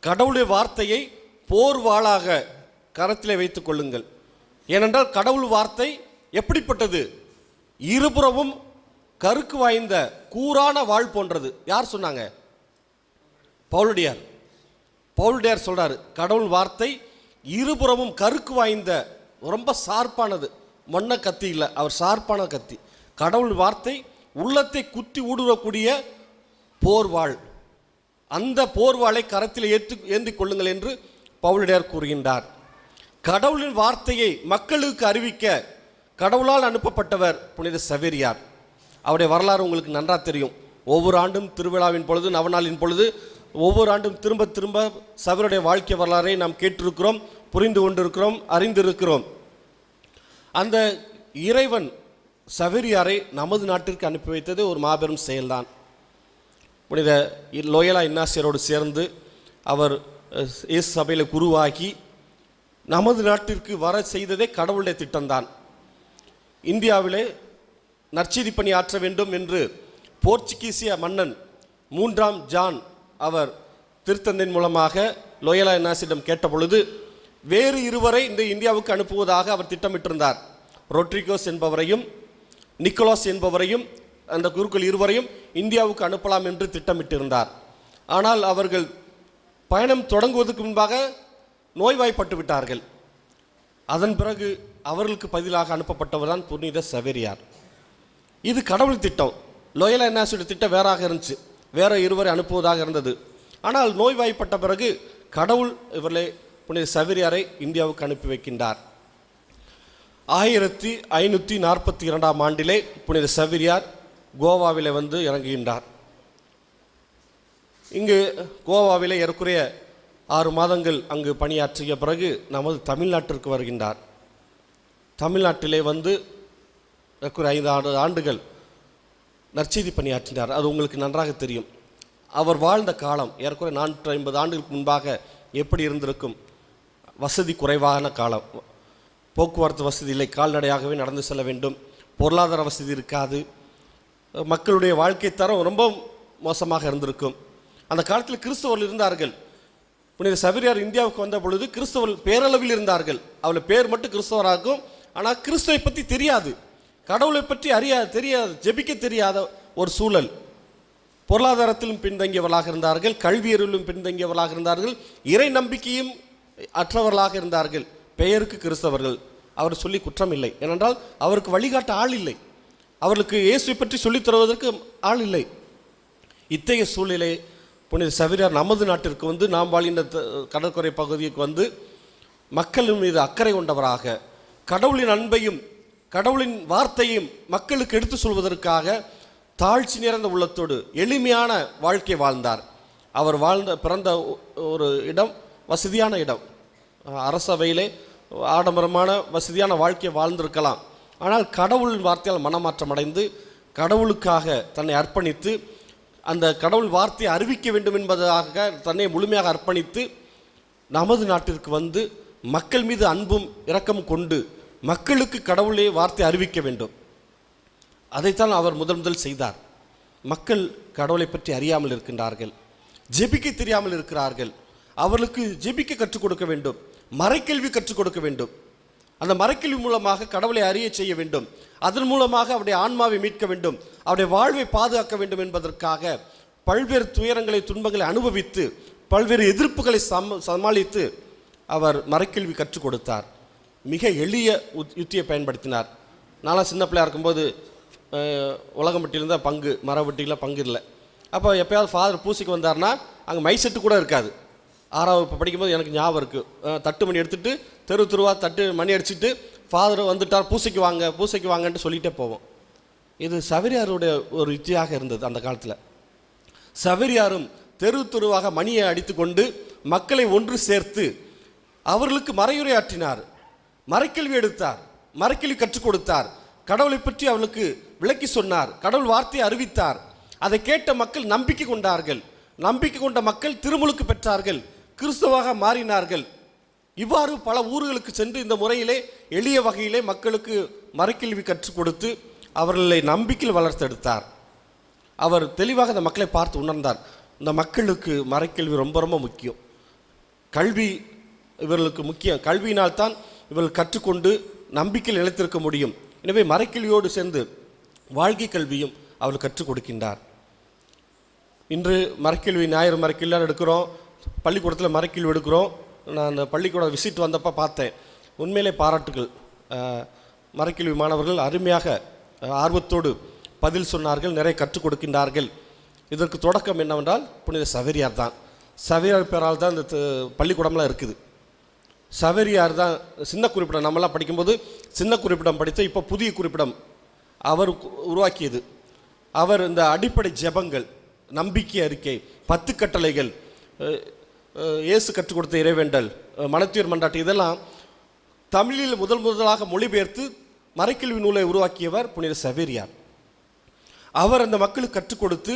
கடவுளுடைய வார்த்தையை போர்வாளாக கரத்திலே வைத்துக் கொள்ளுங்கள். ஏனென்றால் கடவுள் வார்த்தை எப்படிப்பட்டது? இருபுறமும் கருக்கு வாய்ந்த கூரான வாள் போன்றது. யார் சொன்னாங்க? பவுலடியார் சொல்றாரு, கடவுள் வார்த்தை இருபுறமும் கருக்கு வாய்ந்த, ரொம்ப ஷார்ப்பானது. மண்ண கத்தி இல்லை, அவர் ஷார்ப்பான கத்தி. கடவுள் வார்த்தை உள்ளத்தை குத்தி ஊடுருவக்கூடிய போர்வாள். அந்த போர்வாளை கரத்தில் ஏந்தி கொள்ளுங்கள் என்று பவுலடியார் கூறுகின்றார். கடவுளின் வார்த்தையை மக்களுக்கு அறிவிக்க கடவுளால் அனுப்பப்பட்டவர் புனித சவேரியார். அவருடைய வரலாறு உங்களுக்கு நன்றாக தெரியும். ஒவ்வொரு ஆண்டும் திருவிழாவின் பொழுது, நவநாளின் பொழுது, ஒவ்வொரு ஆண்டும் திரும்ப திரும்ப சவேருடைய வாழ்க்கை வரலாறை நாம் கேட்டிருக்கிறோம், புரிந்து கொண்டிருக்கிறோம், அறிந்திருக்கிறோம். அந்த இறைவன் சவேரியாரை நமது நாட்டிற்கு அனுப்பி வைத்தது ஒரு மாபெரும் செயல்தான். புனித லோயலா இன்னாசியரோடு சேர்ந்து அவர் இயேசு சபையில் குருவாகி நமது நாட்டிற்கு வர செய்ததே கடவுளுடைய திட்டம்தான். இந்தியாவிலே நற்செய்தி பணி ஆற்ற வேண்டும் என்று போர்ச்சுகீசிய மன்னன் 3ஆம் ஜான் அவர் திருத்தந்தையின் மூலமாக லோயலா இன்னாசியிடம் கேட்டபொழுது வேறு இருவரை இந்த இந்தியாவுக்கு அனுப்புவதாக அவர் திட்டமிட்டிருந்தார். ரொட்ரிகோஸ் என்பவரையும் நிக்கோலாஸ் என்பவரையும், அந்த குருக்கள் இருவரையும் இந்தியாவுக்கு அனுப்பலாம் என்று திட்டமிட்டிருந்தார். ஆனால் அவர்கள் பயணம் தொடங்குவதற்கு முன்பாக நோய்வாய்ப்பட்டு விட்டார்கள். அதன் பிறகு அவர்களுக்கு பதிலாக அனுப்பப்பட்டவர் தான் புனித சவேரியார். இது கடவுள் திட்டம். லோயலா இன்னாசியோட திட்டம் வேறாக இருந்துச்சு, வேற இருவரை அனுப்புவதாக இருந்தது. ஆனால் நோய்வாய்ப்பட்ட பிறகு கடவுள் இவர்களை புனித சவேரியாரை இந்தியாவுக்கு அனுப்பி வைக்கின்றார். 1542ஆம் ஆண்டிலே புனித சவேரியார் கோவாவிலே வந்து இறங்குகின்றார். இங்கு கோவாவிலே ஏறக்குறைய 6 மாதங்கள் அங்கு பணியாற்றிய பிறகு நமது தமிழ்நாட்டிற்கு வருகின்றார். தமிழ்நாட்டிலே வந்து ஏறக்குறைய 5 ஆண்டுகள் நற்செய்தி பணியாற்றினார். அது உங்களுக்கு நன்றாக தெரியும். அவர் வாழ்ந்த காலம் ஏறக்குறைய 450 ஆண்டுகளுக்கு முன்பாக எப்படி இருந்திருக்கும்? வசதி குறைவான காலம், போக்குவரத்து வசதி இல்லை, கால்நடையாகவே நடந்து செல்ல வேண்டும், பொருளாதார வசதி இருக்காது, மக்களுடைய வாழ்க்கை தரம் ரொம்ப மோசமாக இருந்திருக்கும். அந்த காலத்தில் கிறிஸ்தவர்கள் இருந்தார்கள். புனித சவேரியார் இந்தியாவுக்கு வந்த பொழுது கிறிஸ்தவர்கள் பேரளவில் இருந்தார்கள். அவளை பேர் மட்டும் கிறிஸ்தவராகும், ஆனால் கிறிஸ்துவை பற்றி தெரியாது, கடவுளை பற்றி தெரியாது, ஜெபிக்க தெரியாத ஒரு சூழல். பொருளாதாரத்திலும் பின்தங்கியவர்களாக இருந்தார்கள், கல்வியறிவிலும் பின்தங்கியவர்களாக இருந்தார்கள், இறை நம்பிக்கையும் அற்றவர்களாக இருந்தார்கள். பெயருக்கு கிறிஸ்தவர்கள், அவர் சொல்லி குற்றம் இல்லை. ஏனென்றால் அவருக்கு வழிகாட்ட ஆள் இல்லை, அவர்களுக்கு இயேசுவை பற்றி சொல்லித் தருவதற்கு ஆள் இல்லை. இத்தகைய சூழ்நிலை புனித சவேரியார் நமது நாட்டிற்கு வந்து, நாம் வாழ்கின்ற கடற்கரை பகுதிக்கு வந்து மக்களின் மீது அக்கறை கொண்டவராக, கடவுளின் அன்பையும் கடவுளின் வார்த்தையும் மக்களுக்கு எடுத்து சொல்வதற்காக தாழ்ச்சி நிறைந்த உள்ளத்தோடு எளிமையான வாழ்க்கை வாழ்ந்தார். அவர் பிறந்த ஒரு இடம் வசதியான இடம், அரசவையிலே ஆடம்பரமான வசதியான வாழ்க்கையை வாழ்ந்திருக்கலாம். ஆனால் கடவுளின் வார்த்தையால் மனமாற்றம் அடைந்து கடவுளுக்காக தன்னை அர்ப்பணித்து, அந்த கடவுள் வார்த்தையை அறிவிக்க வேண்டும் என்பதாக தன்னை முழுமையாக அர்ப்பணித்து நமது நாட்டிற்கு வந்து மக்கள் மீது அன்பும் இரக்கம் கொண்டு மக்களுக்கு கடவுளே வார்த்தை அறிவிக்க வேண்டும். அதைத்தான் அவர் முதல் செய்தார். மக்கள் கடவுளை பற்றி அறியாமல் இருக்கின்றார்கள், ஜெபிக்க தெரியாமல் இருக்கிறார்கள். அவர்களுக்கு ஜெபிக்க கற்றுக் கொடுக்க வேண்டும், மறைக்கல்வி கற்றுக் கொடுக்க வேண்டும். அந்த மறைக்கல்வி மூலமாக கடவுளை அறிய செய்ய வேண்டும், அதன் மூலமாக அவருடைய ஆன்மாவை மீட்க வேண்டும், அவருடைய வாழ்வை பாதுகாக்க வேண்டும் என்பதற்காக பல்வேறு துயரங்களை துன்பங்களை அனுபவித்து பல்வேறு எதிர்ப்புகளை சமாளித்து அவர் மறைக்கல்வி கற்றுக் கொடுத்தார். மிக எளிய யுத்தியை பயன்படுத்தினார். நான்லாம் சின்ன பிள்ளையாக இருக்கும்போது உலகம்பட்டியிருந்தால் பங்கு, மரவட்டியில் பங்கு இல்லை. அப்போ எப்போயாவது ஃபாதர் பூசிக்கு வந்தார்னா அங்கே மை செட்டு கூட இருக்காது. 6வது படிக்கும்போது எனக்கு ஞாபகம் இருக்குது, தட்டு மணி எடுத்துகிட்டு தெருவா தட்டு மணி அடிச்சுட்டு ஃபாதர் வந்துட்டார், பூசைக்கு வாங்கன்ட்டு சொல்லிகிட்டே போவோம். இது சவேரியாருடைய ஒரு யுத்தியாக இருந்தது அந்த காலத்தில். சவேரியாரும் தெருவாக மணியை அடித்து கொண்டு மக்களை ஒன்று சேர்த்து அவர்களுக்கு மறையுரையாற்றினார், மறைக்கல்வி எடுத்தார், மறைக்கல்வி கற்றுக் கொடுத்தார், கடவுளை பற்றி அவளுக்கு விளக்கி சொன்னார், கடவுள் வார்த்தையை அறிவித்தார். அதை கேட்ட மக்கள் நம்பிக்கை கொண்டார்கள். நம்பிக்கை கொண்ட மக்கள் திருமுழுக்கு பெற்றார்கள், கிறிஸ்தவாக மாறினார்கள். இவ்வாறு பல ஊர்களுக்கு சென்று இந்த முறையிலே எளிய வகையிலே மக்களுக்கு மறைக்கல்வி கற்றுக் கொடுத்து அவர்களை நம்பிக்கையில் வளர்த்தெடுத்தார். அவர் தெளிவாக இந்த மக்களை பார்த்து உணர்ந்தார், இந்த மக்களுக்கு மறைக்கல்வி ரொம்ப ரொம்ப முக்கியம், கல்வி இவர்களுக்கு முக்கியம், கல்வியினால்தான் இவர்கள் கற்றுக்கொண்டு நம்பிக்கையில் நிலைத்திருக்க முடியும். எனவே மறைக்கல்வியோடு சேர்ந்து வாழ்க்கை கல்வியும் அவர் கற்றுக் கொடுக்கின்றார். இன்று மரக்கேள்வி ஞாயிறு மரக்கேள்வியாக எடுக்கிறோம், பள்ளிக்கூடத்தில் மரக்கேள்வி எடுக்கிறோம். நான் அந்த பள்ளிக்கூட விசிட் வந்தப்போ பார்த்தேன். உண்மையிலே பாராட்டுகள். மரக்கேள்வி மாணவர்கள் அருமையாக ஆர்வத்தோடு பதில் சொன்னார்கள், நிறைய கற்றுக் கொடுக்கின்றார்கள். இதற்கு தொடக்கம் என்னவென்றால் புனித சவேரியார் தான். சவேரியார் பேரால் தான் இந்த பள்ளிக்கூடம்லாம் இருக்குது. சவேரியார் தான் சின்ன குறிப்பிடம். நம்மளாம் படிக்கும்போது சின்ன குறிப்பிடம் படித்து இப்போ புதிய குறிப்பிடம் அவர் உருவாக்கியது. அவர் இந்த அடிப்படை ஜெபங்கள், நம்பிக்கை அறிக்கை, 10 கட்டளைகள், இயேசு கற்றுக் கொடுத்த இறைவேண்டல், மனத்தீர் மன்றாட்டு, இதெல்லாம் தமிழில் முதலாக மொழிபெயர்த்து மறைக்கல்வி நூலை உருவாக்கியவர் புனித சவேரியார். அவர் அந்த மக்களுக்கு கற்றுக் கொடுத்து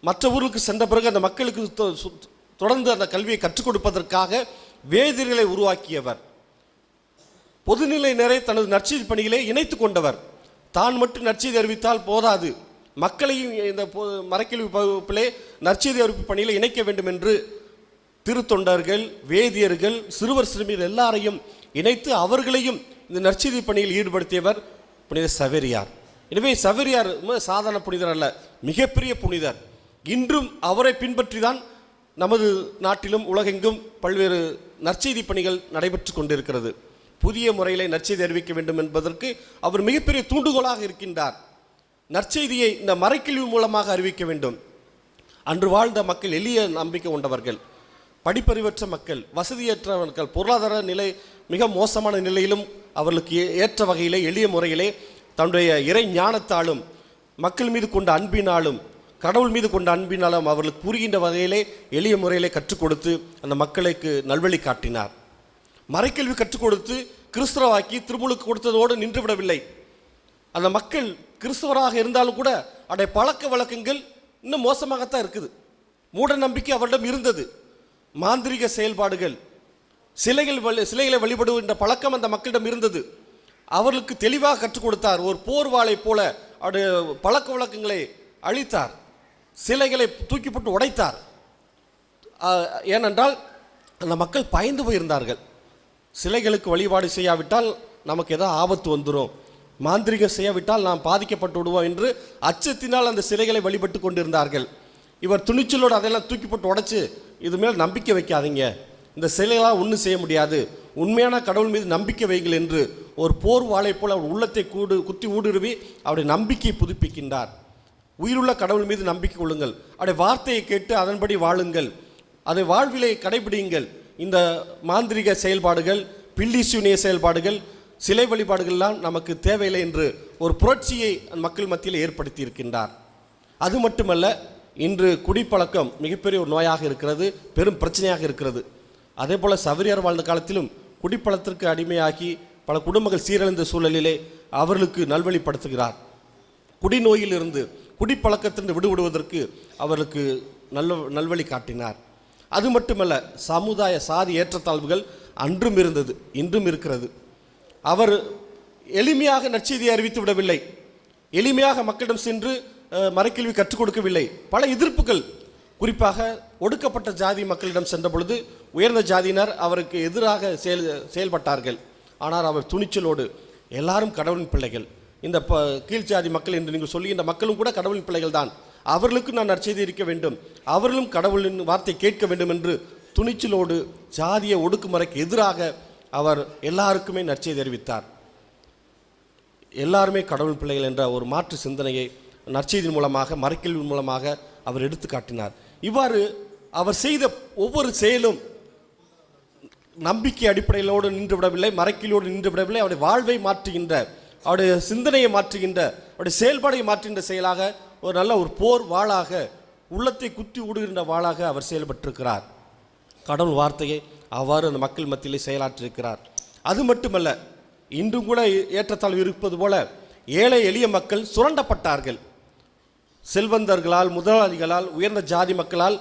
மற்ற ஊருக்கு சென்ற பிறகு அந்த மக்களுக்கு தொடர்ந்து அந்த கல்வியை கற்றுக் கொடுப்பதற்காக வேதியர்களை உருவாக்கியவர். பொதுநிலை நிறைய தனது நற்செய்தி பணிகளை இணைத்து கொண்டவர். தான் மட்டும் நற்செய்தி அறிவித்தால் போதாது, மக்களையும் இந்த மறைக்கல்வி வகுப்பிலே நற்செய்தி அறிவிப்பு பணியில் இணைக்க வேண்டும் என்று திருத்தொண்டர்கள், வேதியர்கள், சிறுவர் சிறுமியர் எல்லாரையும் இணைத்து அவர்களையும் இந்த நற்செய்தி பணியில் ஈடுபடுத்தியவர் புனித சவேரியார். எனவே சவேரியார் சாதாரண புனிதர் அல்ல, மிகப்பெரிய புனிதர். இன்றும் அவரை பின்பற்றி தான் நமது நாட்டிலும் உலகெங்கும் பல்வேறு நற்செய்தி பணிகள் நடைபெற்று கொண்டிருக்கிறது. புதிய முறையில் நற்செய்தி அறிவிக்க வேண்டும் என்பதற்கு அவர் மிகப்பெரிய தூண்டுகோலாக இருக்கின்றார். நற்செய்தியை இந்த மறைக்கல்வி மூலமாக அறிவிக்க வேண்டும். அன்று வாழ்ந்த மக்கள் எளிய நம்பிக்கை கொண்டவர்கள், படிப்பறிவற்ற மக்கள், வசதியற்றவர்கள், பொருளாதார நிலை மிக மோசமான நிலையிலும் அவர்களுக்கு ஏற்ற வகையிலே எளிய முறையிலே தன்னுடைய இறை ஞானத்தாலும் மக்கள் மீது கொண்ட அன்பினாலும் கடவுள் மீது கொண்ட அன்பினாலும் அவர்களுக்கு புரிகின்ற வகையிலே எளிய முறையிலே கற்றுக் கொடுத்து அந்த மக்களுக்கு நல்வழி காட்டினார். மறைக்கல்வி கற்றுக் கொடுத்து கிறிஸ்தவராக்கி திருமுழுக்கு கொடுத்ததோடு நின்றுவிடவில்லை. அந்த மக்கள் கிறிஸ்தவராக இருந்தாலும் கூட அவருடைய பழக்க வழக்கங்கள் இன்னும் மோசமாகத்தான் இருக்குது. மூட நம்பிக்கை அவரிடம் இருந்தது. மாந்திரிக செயல்பாடுகள், சிலைகளை வழிபடுகின்ற பழக்கம் அந்த மக்களிடம் இருந்தது. அவர்களுக்கு தெளிவாக கற்றுக் கொடுத்தார். ஒரு போர்வாளை போல அவருடைய பழக்க வழக்கங்களை அழித்தார், சிலைகளை தூக்கி போட்டு உடைத்தார். ஏனென்றால் அந்த மக்கள் பயந்து போயிருந்தார்கள். சிலைகளுக்கு வழிபாடு செய்யாவிட்டால் நமக்கு ஏதோ ஆபத்து வந்துடும், மாந்திரிகம் செய்யாவிட்டால் நாம் பாதிக்கப்பட்டு விடுவோம் என்று அச்சத்தினால் அந்த சிலைகளை வழிபட்டு கொண்டிருந்தார்கள். இவர் துணிச்சலோடு அதெல்லாம் தூக்கி போட்டு உடைச்சு, இது மேல் நம்பிக்கை வைக்காதீங்க, இந்த சிலைகளால் ஒன்றும் செய்ய முடியாது, உண்மையான கடவுள் மீது நம்பிக்கை வைங்கள் என்று ஒரு போர் வாளை போல் அவர் உள்ளத்தை குத்தி ஊடுருவி அவருடைய நம்பிக்கையை புதுப்பிக்கின்றார். உயிருள்ள கடவுள் மீது நம்பிக்கை கொள்ளுங்கள், அவருடைய வார்த்தையை கேட்டு அதன்படி வாழுங்கள், அதை வாழ்விலை கடைபிடியுங்கள். இந்த மாந்திரிக செயல்பாடுகள், பில்லிசூனிய செயல்பாடுகள், சிலை வழிபாடுகள்லாம் நமக்கு தேவையில்லை என்று ஒரு புரட்சியை மக்கள் மத்தியில் ஏற்படுத்தி இருக்கின்றார். அது மட்டுமல்ல, இன்று குடிப்பழக்கம் மிகப்பெரிய ஒரு நோயாக இருக்கிறது, பெரும் பிரச்சனையாக இருக்கிறது. அதே போல் சவேரியார் வாழ்ந்த காலத்திலும் குடிப்பழத்திற்கு அடிமையாகி பல குடும்பங்கள் சீரழிந்த சூழலிலே அவர்களுக்கு நல்வழிப்படுத்துகிறார். குடிநோயிலிருந்து, குடிப்பழக்கத்திலிருந்து விடுபடுவதற்கு அவர்களுக்கு நல்வழி காட்டினார். அது மட்டுமல்ல, சமுதாய சாதி ஏற்றத்தாழ்வுகள் அன்றும் இருந்தது, இன்றும் இருக்கிறது. அவர் எளிமையாக நற்செய்தியை அறிவித்து விடவில்லை, எளிமையாக மக்களிடம் சென்று மறைக்கல்வி கற்றுக் கொடுக்கவில்லை. பல எதிர்ப்புகள், குறிப்பாக ஒடுக்கப்பட்ட ஜாதி மக்களிடம் சென்ற பொழுது உயர்ந்த ஜாதியினர் அவருக்கு எதிராக செயல்பட்டார்கள். ஆனால் அவர் துணிச்சலோடு எல்லாரும் கடவுளின் பிள்ளைகள், இந்த கீழ் ஜாதி மக்கள் என்று நீங்கள் சொல்லுகின்ற மக்களும் கூட கடவுளின் பிள்ளைகள் தான், அவர்களுக்கு நான் நற்செய்தி இருக்க வேண்டும், அவர்களும் கடவுளின் வார்த்தை கேட்க வேண்டும் என்று துணிச்சலோடு ஜாதிய ஒடுக்குமுறைக்கு எதிராக அவர் எல்லாருக்குமே நற்செய்தி அறிவித்தார். எல்லாருமே கடவுள் பிள்ளைகள் என்ற ஒரு மாற்று சிந்தனையை நற்செய்தியின் மூலமாக, மறைக்கல்வி மூலமாக அவர் எடுத்து காட்டினார். இவ்வாறு அவர் செய்த ஒவ்வொரு செயலும் நம்பிக்கை அடிப்படையிலோடு நின்று விடவில்லை, மறைக்கல்வியோடு நின்று விடவில்லை. அவருடைய வாழ்வை மாற்றுகின்ற, அவருடைய சிந்தனையை மாற்றுகின்ற, அவருடைய செயல்பாடை மாற்றுகின்ற செயலாக, ஒரு நல்ல ஒரு போர் வாளாக, உள்ளத்தை குத்தி ஊடுகின்ற வாளாக அவர் செயல்பட்டிருக்கிறார். கடவுள் வார்த்தையை அவ்வாறு அந்த மக்கள் மத்தியிலே செயலாற்றிருக்கிறார். அது மட்டுமல்ல, இன்றும் கூட ஏற்றத்தாழ்வு இருப்பது போல ஏழை எளிய மக்கள் சுரண்டப்பட்டார்கள். செல்வந்தர்களால், முதலாளிகளால், உயர்ந்த ஜாதி மக்களால்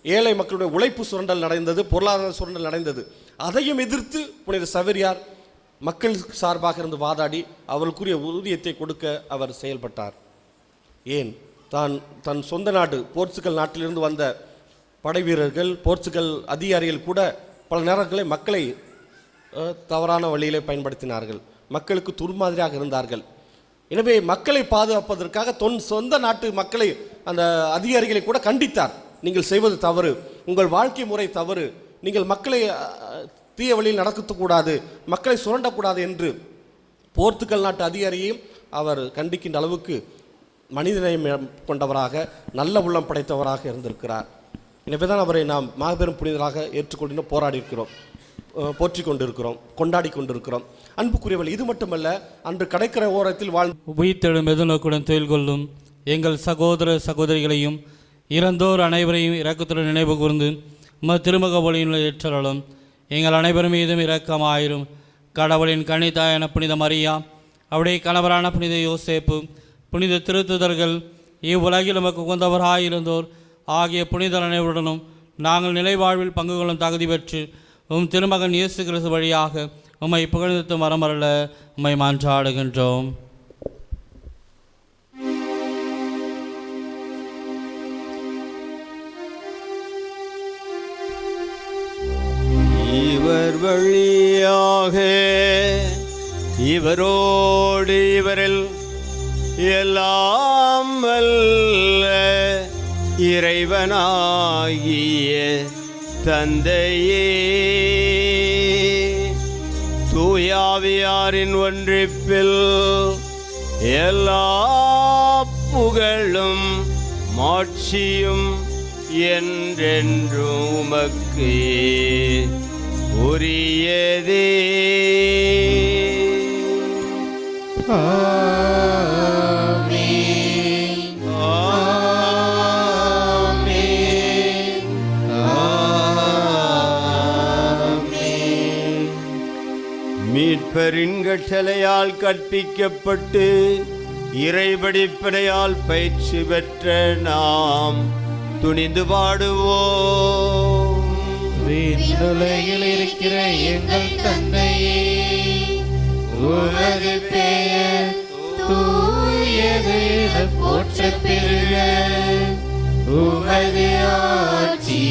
ஏழை மக்களுடைய உழைப்பு சுரண்டல் நடந்தது, பொருளாதார சுரண்டல் நடந்தது. அதையும் எதிர்த்து புனித சவேரியார் மக்கள் சார்பாக இருந்து வாதாடி அவர்களுக்குரிய ஊதியத்தை கொடுக்க அவர் செயல்பட்டார். ஏன், தன் சொந்த நாடு போர்ச்சுகல் நாட்டிலிருந்து வந்த படை வீரர்கள், போர்ச்சுகல் அதிகாரிகள் கூட பல நேரங்களில் மக்களை தவறான வழியிலே பயன்படுத்தினார்கள், மக்களுக்கு துர்மாதிரியாக இருந்தார்கள். எனவே மக்களை பாதுகாப்பதற்காக சொந்த நாட்டு மக்களை அந்த அதிகாரிகளை கூட கண்டித்தார். நீங்கள் செய்வது தவறு, உங்கள் வாழ்க்கை முறை தவறு, நீங்கள் மக்களை தீய வழியில் நடக்கக்கூடாது, மக்களை சுரண்டக்கூடாது என்று போர்த்துக்கல் நாட்டு அதிகாரியையும் அவர் கண்டிக்கின்ற அளவுக்கு மனிதநேயம் கொண்டவராக நல்ல உள்ளம் படைத்தவராக இருந்திருக்கிறார். எனவே தான் அவரை நாம் மாபெரும் புனிதராக ஏற்றுக்கொண்டு போராடி இருக்கிறோம், போற்றி கொண்டிருக்கிறோம், கொண்டாடி கொண்டிருக்கிறோம். அன்புக்குரியவர்கள், இது மட்டுமல்ல, அன்று கடற்கரை ஓரத்தில் உயிர்த்தெழும் எதிர்நோக்குடன் தொழில் கொள்ளும் எங்கள் சகோதர சகோதரிகளையும் இறந்தோர் அனைவரையும் இரக்கத்துடன் நினைவு கூர்ந்து திருமுக ஒளியில் ஏற்றலும் எங்கள் அனைவரும் மீதும் இரக்கமாயிரும். கடவுளின் கன்னித்தாயான புனித மரியா, அவருடைய கணவரான புனித யோசேப்பு, புனித திருத்துதர்கள், இவ்வுலகில் நமக்கு உகந்தவராயிருந்தோர் ஆகிய புனிதர் அனைவருடனும் நாங்கள் நிலைவாழ்வில் பங்கு கொள்ளும் தகுதி பெற்று திருமகன் இயேசு கிறிஸ்து வழியாக உம்மை புகழ்ந்து வரமரல உம்மை மான்றாடுகின்றோம். இவர் வழியாக இவரோடு இவரில் எல்லாம் வல்ல இறைவனாகிய தந்தையே, தூயாவியாரின் ஒன்றிப்பில் எல்லா புகழும் மாட்சியும் என்றென்றும் உமக்கு உரியதே. மீட்பரின் கட்டளையால் கற்பிக்கப்பட்டு இறைபடிப்படையால் பயிற்சி பெற்ற நாம் துணிந்து பாடுவோம். விண்ணுலகில் இருக்கிற எங்கள் தந்தையே, உமது பெயர் தூயது போற்றப் பெறுக, உமது ஆட்சி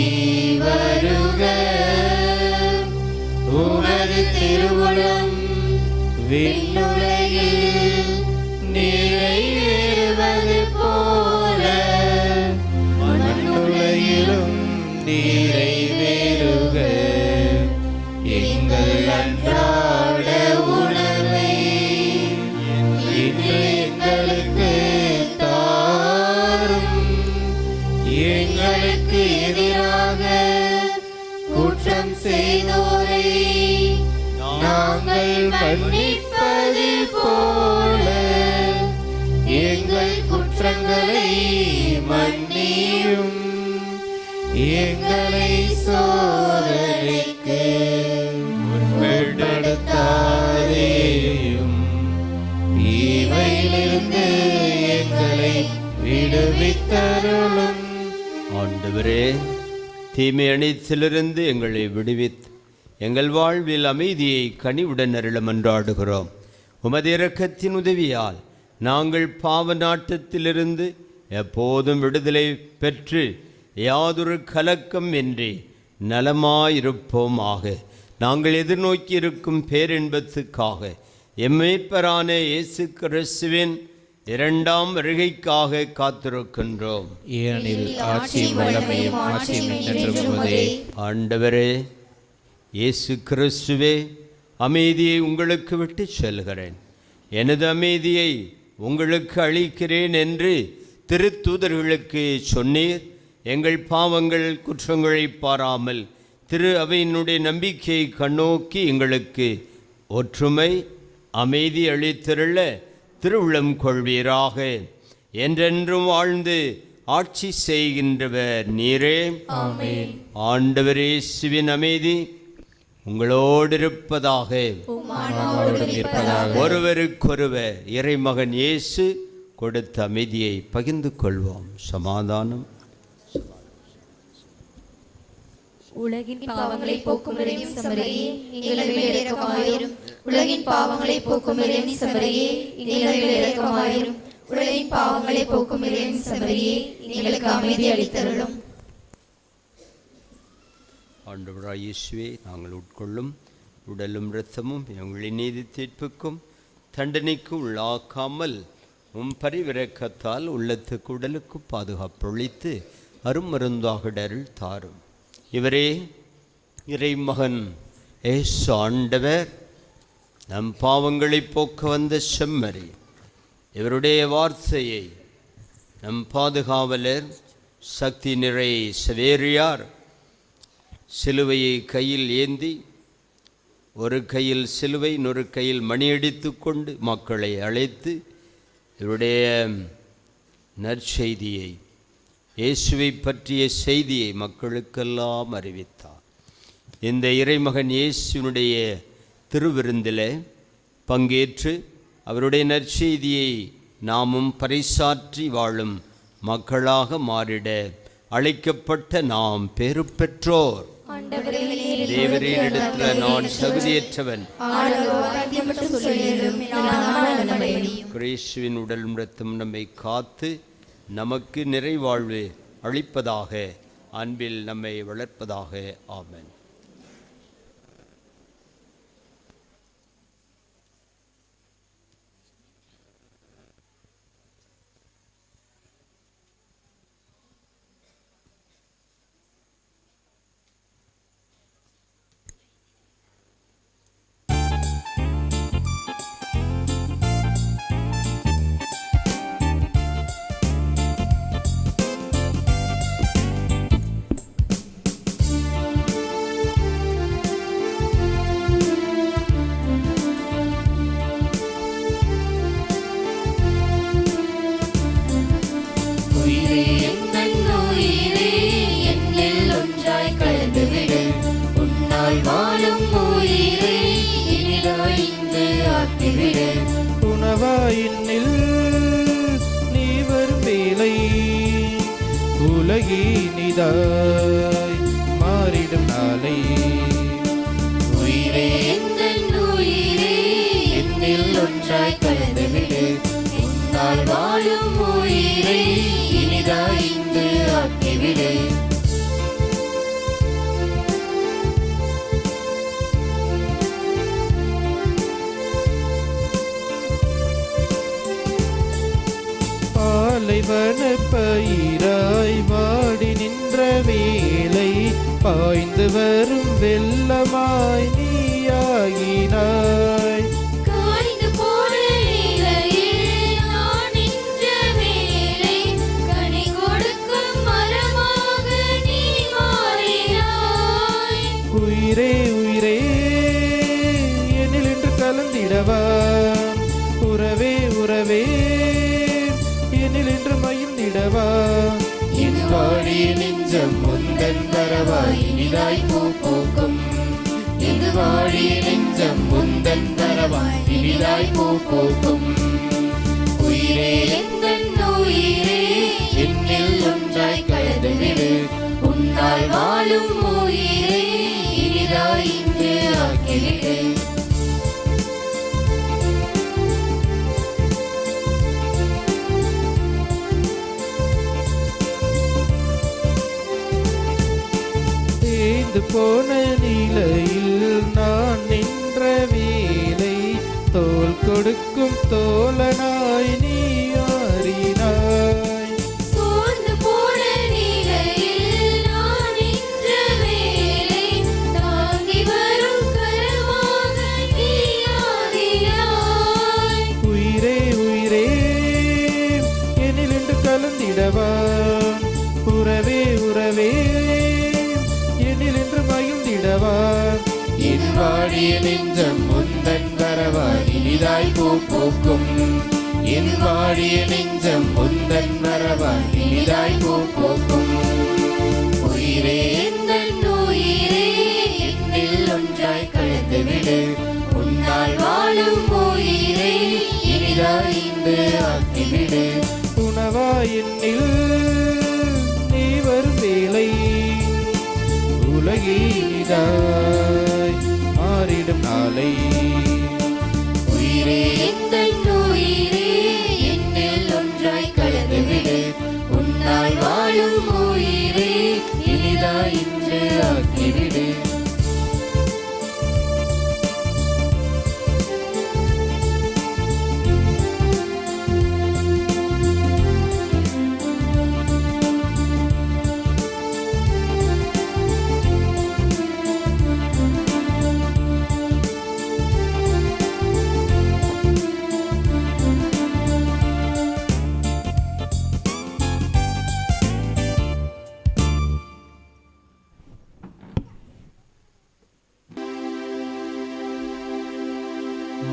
வருக, உமது திருவுளம் விண்ணுலகில் நிறைவேறுவது போல மண்ணுலகிலும் நிறைவேறுக. எங்கள் அன்றாட உணவை இன்று எங்களுக்கு தாரும். எங்களுக்கு எதிராக குற்றம் செய்தோரை நாங்கள் மன்னிப்பது போல எங்கள் குற்றங்களை மன்னியும். எங்களை சோதனைக்கு உட்படுத்தாதேயும், தீமையிலிருந்து எங்களை விடுவித்தருளும். ஆண்டவரே, தீமை அனைத்திலிருந்து எங்களை விடுவித்து எங்கள் வாழ்வில் அமைதியை கனிவுடன் அருள மன்றாடுகிறோம். உமது இரக்கத்தின் உதவியால் நாங்கள் பாவ நாட்டத்திலிருந்து எப்போதும் விடுதலை பெற்று யாதொரு கலக்கம் இன்றி நலமாயிருப்போமாக. நாங்கள் எதிர்நோக்கி இருக்கும் பேரின்பத்துக்காக எம்மீட்பரான இயேசு கிறிஸ்துவின் இரண்டாம் வருகைக்காக காத்திருக்கின்றோம். ஏனெனில் ஆட்சியும் வல்லமையும் மாட்சியும் என்றென்றும் உமதே. ஆண்டவரே இயேசு கிறிஸ்துவே, அமைதியை உங்களுக்கு விட்டு செல்கிறேன், எனது அமைதியை உங்களுக்கு அளிக்கிறேன் என்று திருத்தூதர்களுக்கு சொன்னீர். எங்கள் பாவங்கள் குற்றங்களை பாராமல் திரு அவையினுடைய நம்பிக்கையை கண்ணோக்கி எங்களுக்கு ஒற்றுமை அமைதி அளித்திருள திருவுளம் கொள்வீராக. என்றென்றும் வாழ்ந்து ஆட்சி செய்கின்றவர் நீரே. ஆமென். ஆண்டவர் இயேசுவின் அமைதி உங்களோடு இருப்பதாக. ஒருவருக்கொருவர் இறைமகன் இயேசு கொடுத்த அமைதியை பகிர்ந்து கொள்வோம். சமாதானம். உலகின் பாவங்களை போக்கும் இறைவன் சமரியே, எங்கள் மேல் இரக்கமாயிரும். உலகின் பாவங்களை போக்கும் இறைவன் சமரியே, எங்கள் மேல் இரக்கமாயிரும். உலகின் பாவங்களை போக்கும் இறைவன் சமரியே, எங்களுக்கு அமைதி அளித்தருளும். ஆண்டவராய் இயேசுவே, நாங்கள் உட்கொள்ளும் உடலும் இரத்தமும் எங்களின் நீதி தீர்ப்புக்கும் தண்டனைக்கு உள்ளாக்காமல் உம் பரிவிரக்கத்தால் உள்ளத்துக்கு உடலுக்கு பாதுகாப்பளித்து அருமருந்தாகிடருள் தாரும். இவரே இறைமகன் ஏசு ஆண்டவர், நம் பாவங்களை போக்க வந்த செம்மறி. இவருடைய வார்த்தையை நம் பாதுகாவலர் சக்தி நிறை சவேரியார் சிலுவையை கையில் ஏந்தி, ஒரு கையில் சிலுவை இன்னொரு கையில் மணியடித்து கொண்டு மக்களை அழைத்து இவருடைய நற்செய்தியை, இயேசுவை பற்றிய செய்தியை மக்களுக்கெல்லாம் அறிவித்தார். இந்த இறைமகன் இயேசுனுடைய திருவிருந்தில் பங்கேற்று அவருடைய நற்செய்தியை நாமும் பறைசாற்றி வாழும் மக்களாக மாறிட அழைக்கப்பட்ட நாம் பேறு பெற்றோர். தேவரீரிடத்தில் நான் தகுதியற்றவன், கிறிஸ்துவின் உடலும் இரத்தம் நம்மை காத்து நமக்கு நிறைவாழ்வு அளிப்பதாக, அன்பில் நம்மை வளர்ப்பதாக. ஆமென். உணவாயினில் நீ வரும் வேலை உலகினிதாய் மாறிடும் நாளை. உயிரே எந்தன் உயிரே என்னில் ஒன்றாய் கலந்துவிடு, உன்னால் வாழும் உயிரை இனிதாய் இன்று ஆக்கிவிடு. பாலைவன பயிராய் வாடி நின்ற வேலை பாய்ந்து வரும் வெள்ளமாய் நீயாகினாய். காய்ந்து போன நிலையில் நான் நின்ற வேளை கனி கொடுக்கும் மரமாக நீ மாறினாய். உயிரே உயிரே என்னில் இன்று கலந்திடவா, உறவே உறவே என்னில் இன்று மகிழ்ந்திடவா. என் வாழிய நெஞ்சம் முந்தன் வரவாய் இனிதாய் பூ பூக்கும். என் வாழிய நெஞ்சம் முந்தன் வரவாய் இனிதாய் பூ பூக்கும். உயிரே எந்தன் உயிரே என்னில் ஒன்றாய் கலந்துவிடு, உன்னால் வாழும் உயிரை இனிதாய் இன்று ஆக்கிவிடு. தேய்ந்து போன நிலையில் நான் நின்ற வேலை தோல் கொடுக்கும் தோழனாய் நீ ஆறினாய். சோர்ந்து போன நிலையில் நான் நின்ற வேளை தாங்கி வரும் கரமாக நீ ஆகினாய். உயிரே உயிரே என்னில் இன்று கலந்திடவா, உறவே உறவே என்னில் இன்று மகிழ்ந்திடவா. என் வாழிய நெஞ்சம் முந்தன் வரவாய் இனிதாய் பூ பூக்கும். என் வாழிய நெஞ்சம் முந்தன் வரவாய் இனிதாய் பூ பூக்கும். உயிரே எந்தன் உயிரே என்னில் ஒன்றாய் கலந்துவிடு, உன்னால் வாழும் உயிரை இனிதாய் இன்று ஆக்கிவிடு. உணவா என்னில் நீ வரும் வேலை உலகினிதாய் மாறிடும் நாளை. உயிரே எந்தன் உயிரே என்னில் ஒன்றாய் கலந்துவிடு, உன்னால் வாழும் உயிரை இனிதாய் இன்று ஆக்கிவிடு.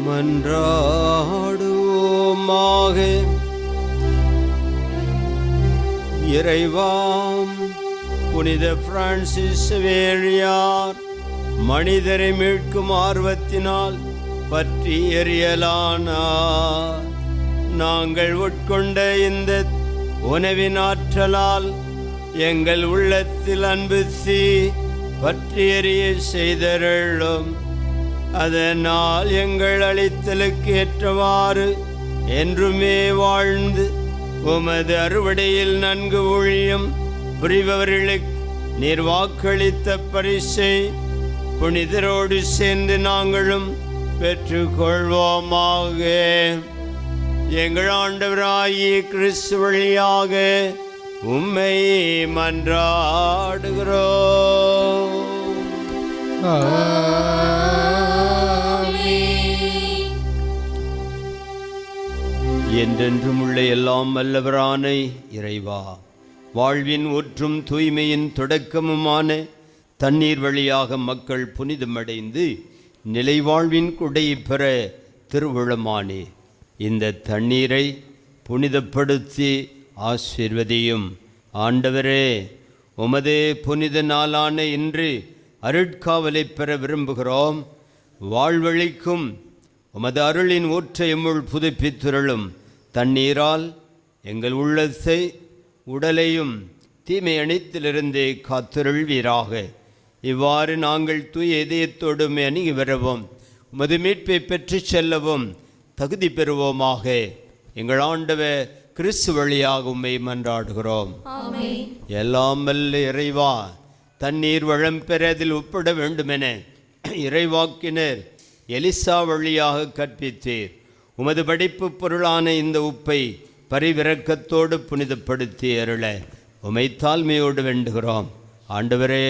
மன்றாடுவோமாக. இறைவாம் புனித பிரான்சிஸ் சேவியர் மனிதரை மீட்கும் ஆர்வத்தினால் பற்றி எறியலானார். நாங்கள் உட்கொண்ட இந்த உணவின் ஆற்றலால் எங்கள் உள்ளத்தில் அன்பு பற்றி எறிய செய்தருளும். அதனால் எங்கள் அளித்தலுக்கு ஏற்றவாறு என்றுமே வாழ்ந்து உமது அறுவடையில் நன்கு ஊழியம் புரிபவர்களுக்கு நீர் வாக்களித்த பரிசை புனிதரோடு சேர்ந்து நாங்களும் பெற்றுக்கொள்வோமாக. எங்கள் ஆண்டவராகிய கிறிஸ்து வழியாக உம்மை மன்றாடுகிறோம். என்றென்றும் உள்ள எல்லாம் வல்லவரான இறைவா, வாழ்வின் ஊற்றும் தூய்மையின் தொடக்கமுமான தண்ணீர் வழியாக மக்கள் புனிதமடைந்து நிலை வாழ்வின் கொடையை பெற திருவுளமானே. இந்த தண்ணீரை புனிதப்படுத்தி ஆசீர்வதியும். ஆண்டவரே, உமது புனித நாளான இன்று அருட்காவலை பெற விரும்புகிறோம். வாழ்வழிக்கும் உமது அருளின் ஊற்றை எம்முள் புதுப்பித்துருளும். தண்ணீரால் எங்கள் உள்ளத்தை உடலையும் தீமை அனைத்திலிருந்து காத்துருள்வீராக. இவ்வாறு நாங்கள் தூய இதயத்தோடும் அணுகி வரவும் உமது மீட்பை பெற்று செல்லவும் தகுதி பெறுவோமாக. எங்கள் ஆண்டவர் கிறிஸ்து வழியாக உம்மை மன்றாடுகிறோம். எல்லாம் வல்ல இறைவா, தண்ணீர் வளம் பெற அதில் உட்பட வேண்டுமென இறைவாக்கினர் எலிசா வழியாக கற்பித்தீர். உமது படைப்பு பொருளான இந்த உப்பை பரிவிரக்கத்தோடு புனிதப்படுத்தி அருள உமை தாழ்மையோடு வேண்டுகிறோம். ஆண்டவரே,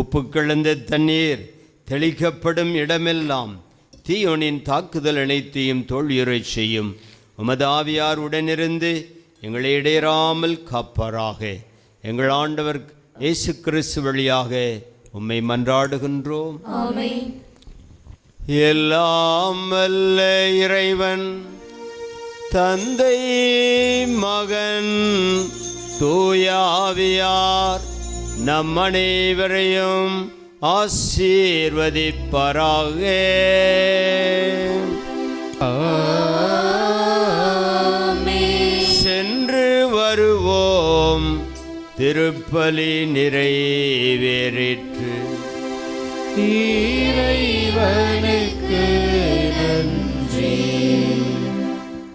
உப்பு கலந்த தண்ணீர் தெளிக்கப்படும் இடமெல்லாம் தீயோனின் தாக்குதல் அனைத்தையும் தோல்வியுறை செய்யும். உமது ஆவியார் உடனிருந்து எங்களை இடையறாமல் காப்பாராக. எங்கள் ஆண்டவர் இயேசு கிறிஸ்து வழியாக உம்மை மன்றாடுகின்றோம். எல்லாம் வல்ல இறைவன் தந்தை, மகன், தூயாவியார் நம் அனைவரையும் ஆசீர்வதிப்பாராக. சென்று வருவோம். திருப்பலி நிறைவேறிற்று.